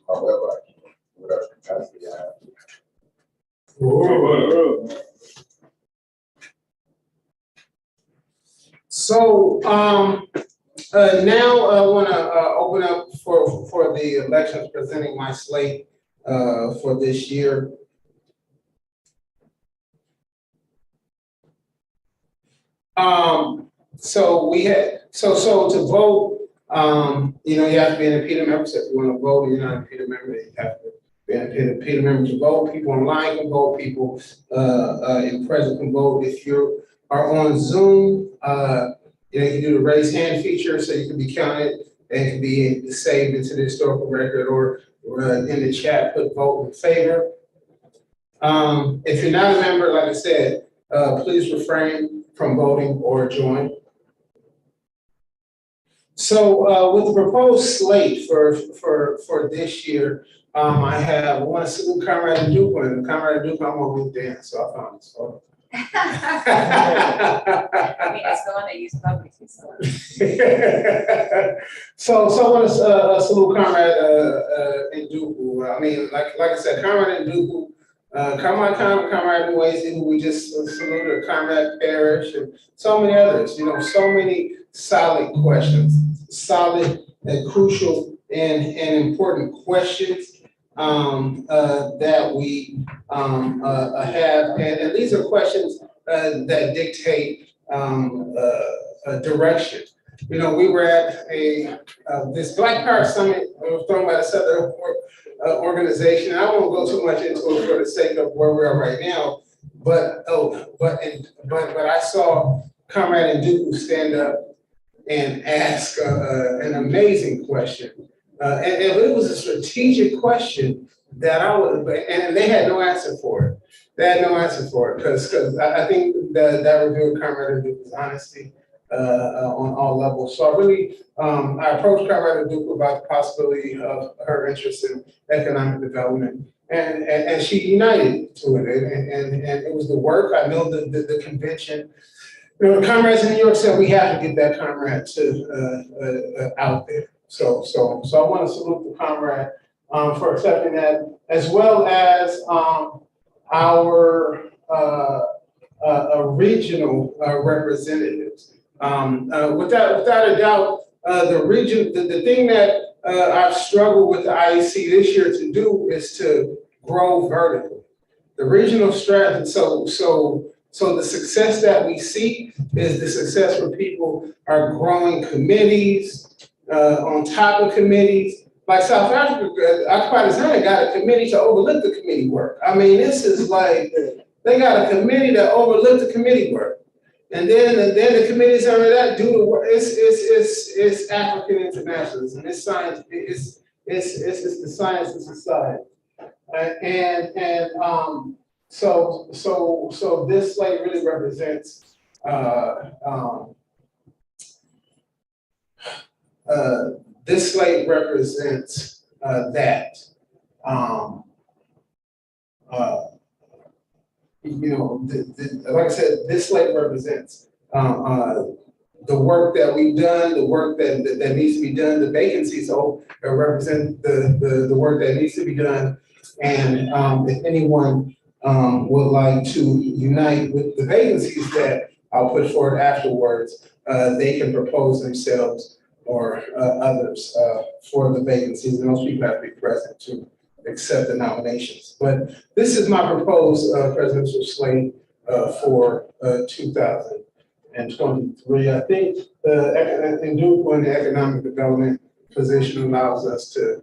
however I can, whatever capacity I have. So now I want to open up for the elections, presenting my slate for this year. So we had, so to vote, you have to be an impeded member. So if you want to vote and you're not an impeded member, you have to be an impeded member to vote. People online can vote, people, in present can vote. If you are on Zoom, you can do the raise hand feature so you can be counted and can be saved into the historical record, or in the chat, put vote in favor. If you're not a member, like I said, please refrain from voting or join. So with the proposed slate for this year, I want to salute Comrade Deepen. Comrade Deepen, I'm on LinkedIn, so I found this photo. I mean, it's the one that used publicly, so. So I want to salute Comrade Nduku. I mean, like I said, Comrade Nduku, Comrade Nwezi, who we just saluted, Comrade Parrish, and so many others. So many solid questions, solid and crucial and important questions that we have, and these are questions that dictate a direction. We were at this Black Power Summit thrown by the Southern organization. I won't go too much into it for the sake of where we are right now, but I saw Comrade Nduku stand up and ask an amazing question. And it was a strategic question that and they had no answer for it. They had no answer for it because I think that revealed Comrade Nduku's honesty on all levels. So I approached Comrade Nduku about the possibility of her interest in economic development, and she united to it, and it was the work. I know the convention. Comrades in New York said we have to get that comrade to out there. So I want to salute the comrade for accepting that, as well as our regional representatives. Without a doubt, the thing that I've struggled with the IEC this year to do is to grow vertically. The regional strategy, so the success that we see is the success where people are growing committees on top of committees. Like South Africa, Occupy Design got a committee to overlook the committee work. I mean, this is like, they got a committee to overlook the committee work. And then the committees under that do the work. It's African internationalism. It's science. It's the science of society. So this slate really represents this slate represents that. Like I said, this slate represents the work that we've done, the work that needs to be done, the vacancies represent the work that needs to be done. And if anyone would like to unite with the vacancies that I'll put forward afterwards, they can propose themselves or others for the vacancies, and those people have to be present to accept the nominations. But this is my proposed presidential slate for 2023. I think Nduku in the economic development position allows us to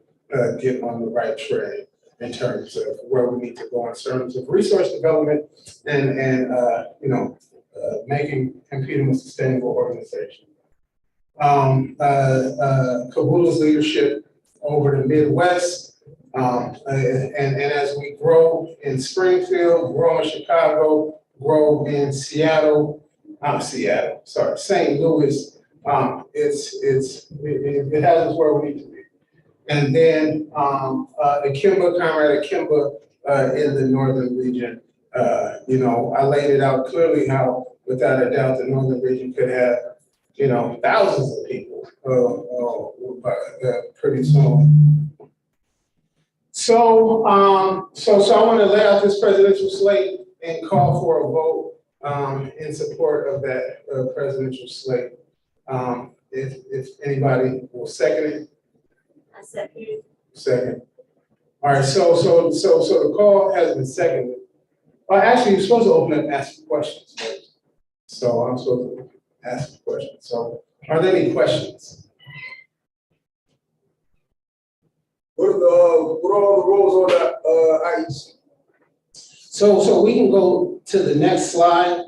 get on the right track in terms of where we need to go in terms of resource development and making competing with sustainable organization. Kabula's leadership over the Midwest, and as we grow in Springfield, grow in Chicago, grow in St. Louis, it has us where we need to be. And then Comrade Akimba in the northern region, I laid it out clearly how, without a doubt, the northern region could have thousands of people pretty soon. So I want to lay out this presidential slate and call for a vote in support of that presidential slate. If anybody will second it. I second it. Second. All right, so the call has been seconded. Well, actually, you're supposed to open up and ask questions first. So I'm supposed to ask a question. So are there any questions? What are all the roles on that, IEC? So we can go to the next slide.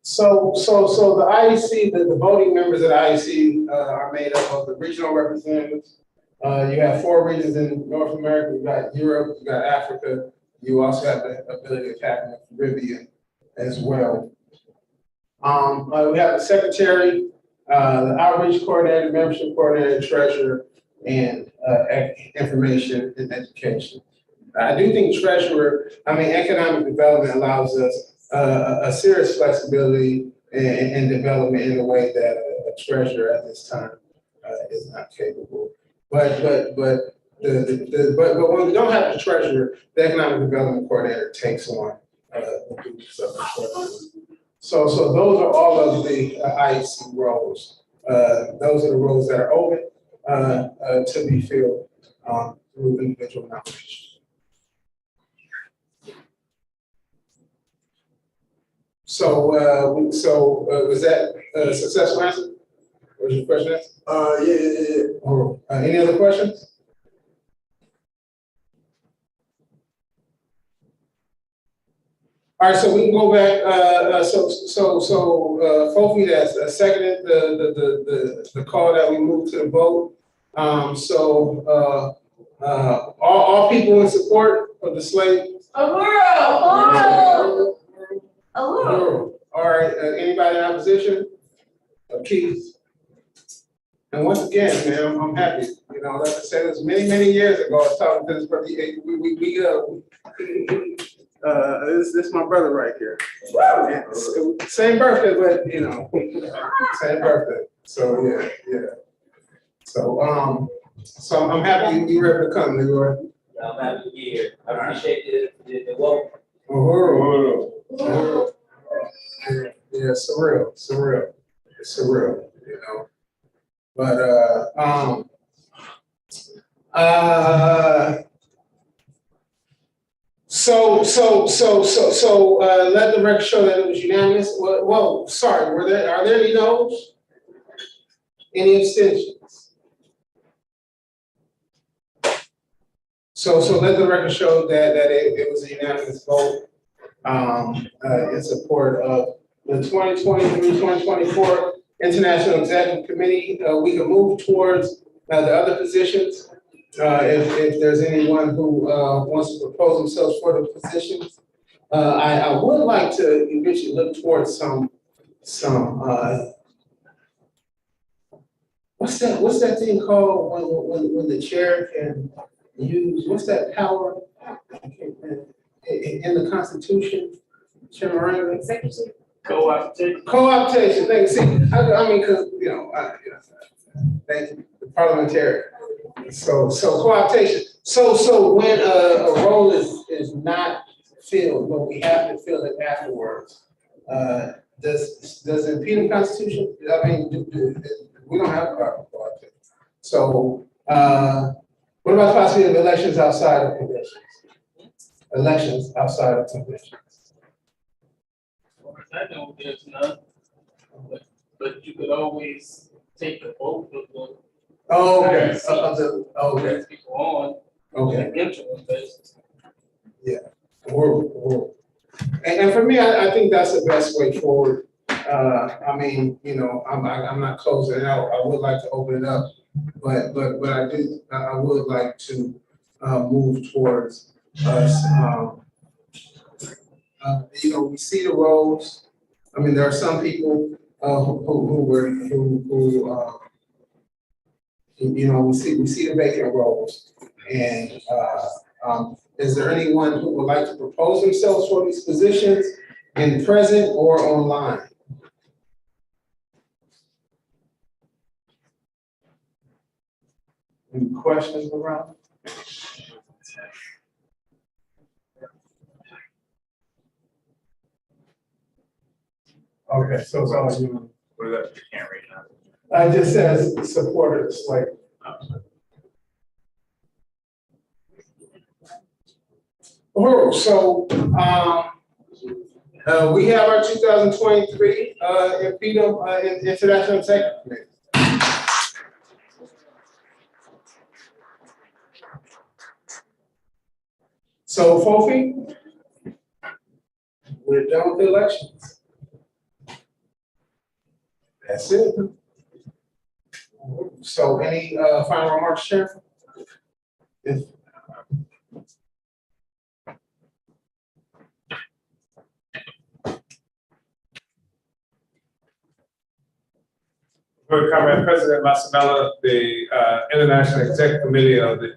So the IEC, the voting members of the IEC are made up of the regional representatives. You have 4 regions in North America. You got Europe, you got Africa. You also have the ability to tap in the Caribbean as well. We have the secretary, the outreach coordinator, membership coordinator, treasurer, and information and education. I do think economic development allows us a serious flexibility and development in a way that a treasurer at this time is not capable. But when we don't have the treasurer, the economic development coordinator takes on the duties of the treasurer. So those are all of the IEC roles. Those are the roles that are open to be filled through individual nominations. So was that a successful answer? Was your question answered? Yeah. Any other questions? All right, so we can go back. Hopefully that's seconded the call that we moved to the vote. All people in support of the slate. Uhuru! All right, anybody in opposition? Keith? And once again, man, I'm happy. You know, like I said, it was many years ago. I was talking to this brother. This is my brother right here. Yeah, same birthday, but you know, same birthday. So yeah. So I'm happy you ready to come, Leroy. I'm happy to be here. I appreciate the welcome. Uhuru. Yeah, surreal. It's surreal, you know. But let the record show that it was unanimous. Whoa, sorry, are there any no's? Any abstentions? So let the record show that it was a unanimous vote in support of the 2023-2024 International Executive Committee. We can move towards the other positions. If there's anyone who wants to propose themselves for the positions. I would like to eventually look towards some what's that thing called when the chair can use, what's that power in the Constitution? Chairman, executive. Co-optation. Thank you. See, I mean, because thank you, the parliamentarian. So co-optation. So when a role is not filled, but we have to fill it afterwards, does the impeding Constitution? I mean, we don't have a co-optation. So what about the possibility of elections outside of conventions? Elections outside of conventions. I know there's none, but you could always take the vote of the. Oh, okay. Okay. People on. Okay. An interim basis. Yeah. And for me, I think that's the best way forward. I mean, you know, I'm not closing it out. I would like to open it up, but I would like to move towards us. You know, we see the roles. I mean, there are some people you know, we see the vacant roles. And is there anyone who would like to propose themselves for these positions in present or online? Any questions around? Okay, so it's all you. What is that? You can't read that. It just says supporters, like. So We have our 2023 Freedom International Executive Committee. So, Fofi, we're done with the elections. That's it. So, any final remarks, Chair? If For Comrade President Masamela, the International Executive Committee of the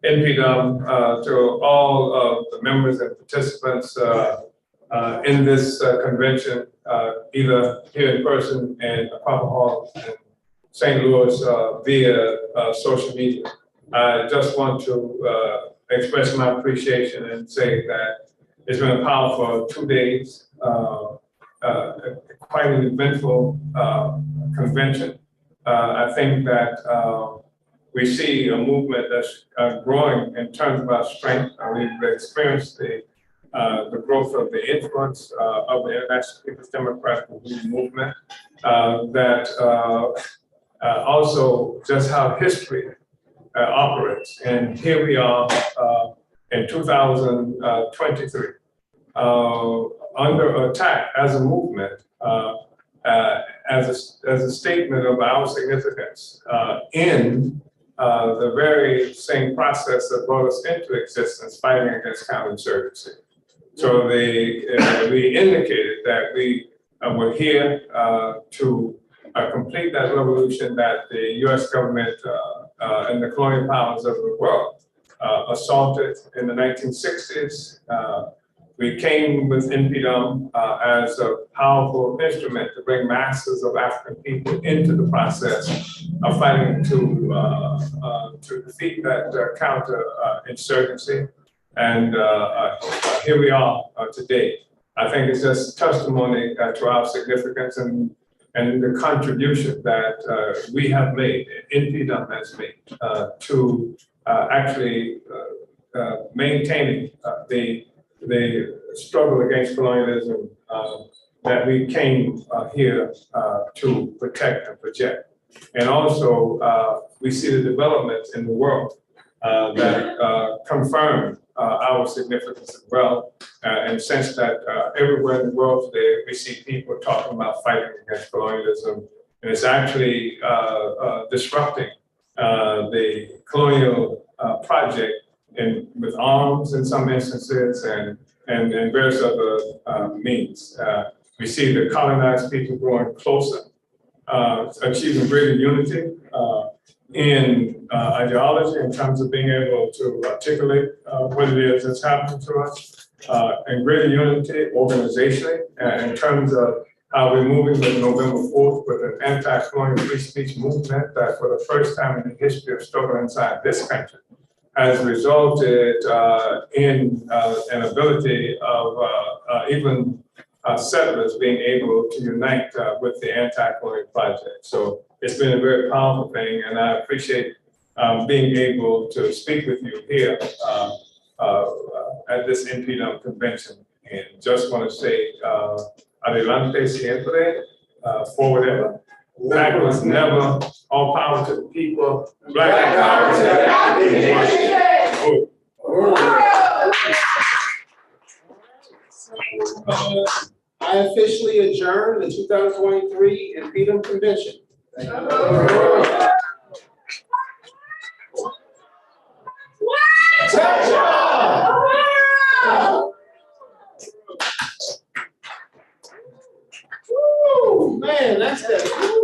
NPDUM, to all of the members and participants in this convention, either here in person and Apollo Hall in St. Louis via social media. I just want to express my appreciation and say that it's been a powerful 2 days, quite an eventful convention. I think that we see a movement that's growing in terms of our strength. We've experienced the growth of the influence of the International People's Democratic movement, that also just how history operates. And here we are in 2023 under attack as a movement, as a statement of our significance in the very same process that brought us into existence, fighting against counterinsurgency. So we indicated that we were here to complete that revolution that the U.S. government and the colonial powers of the world assaulted in the 1960s. We came with NPDUM as a powerful instrument to bring masses of African people into the process of fighting to defeat that counterinsurgency. And here we are today. I think it's just testimony to our significance and the contribution that we have made, NPDUM has made, to actually maintaining the struggle against colonialism that we came here to protect and project. And also, we see the developments in the world that confirm our significance as well, in the sense that everywhere in the world today, we see people talking about fighting against colonialism, and it's actually disrupting the colonial project with arms in some instances and various other means. We see the colonized people growing closer, achieving greater unity in ideology in terms of being able to articulate what it is that's happening to us, and greater unity organizationally in terms of how we're moving with November 4th with an anti-colonial free speech movement that for the first time in the history of struggle inside this country has resulted in an ability of even settlers being able to unite with the anti-colonial project. So it's been a very powerful thing, and I appreciate being able to speak with you here at this NPDUM convention. And just want to say, adelante siempre, forward ever. Black was never, all power to the people. Black power to the African. I officially adjourn the 2023 NPDUM convention. Thank you. Man, that's that.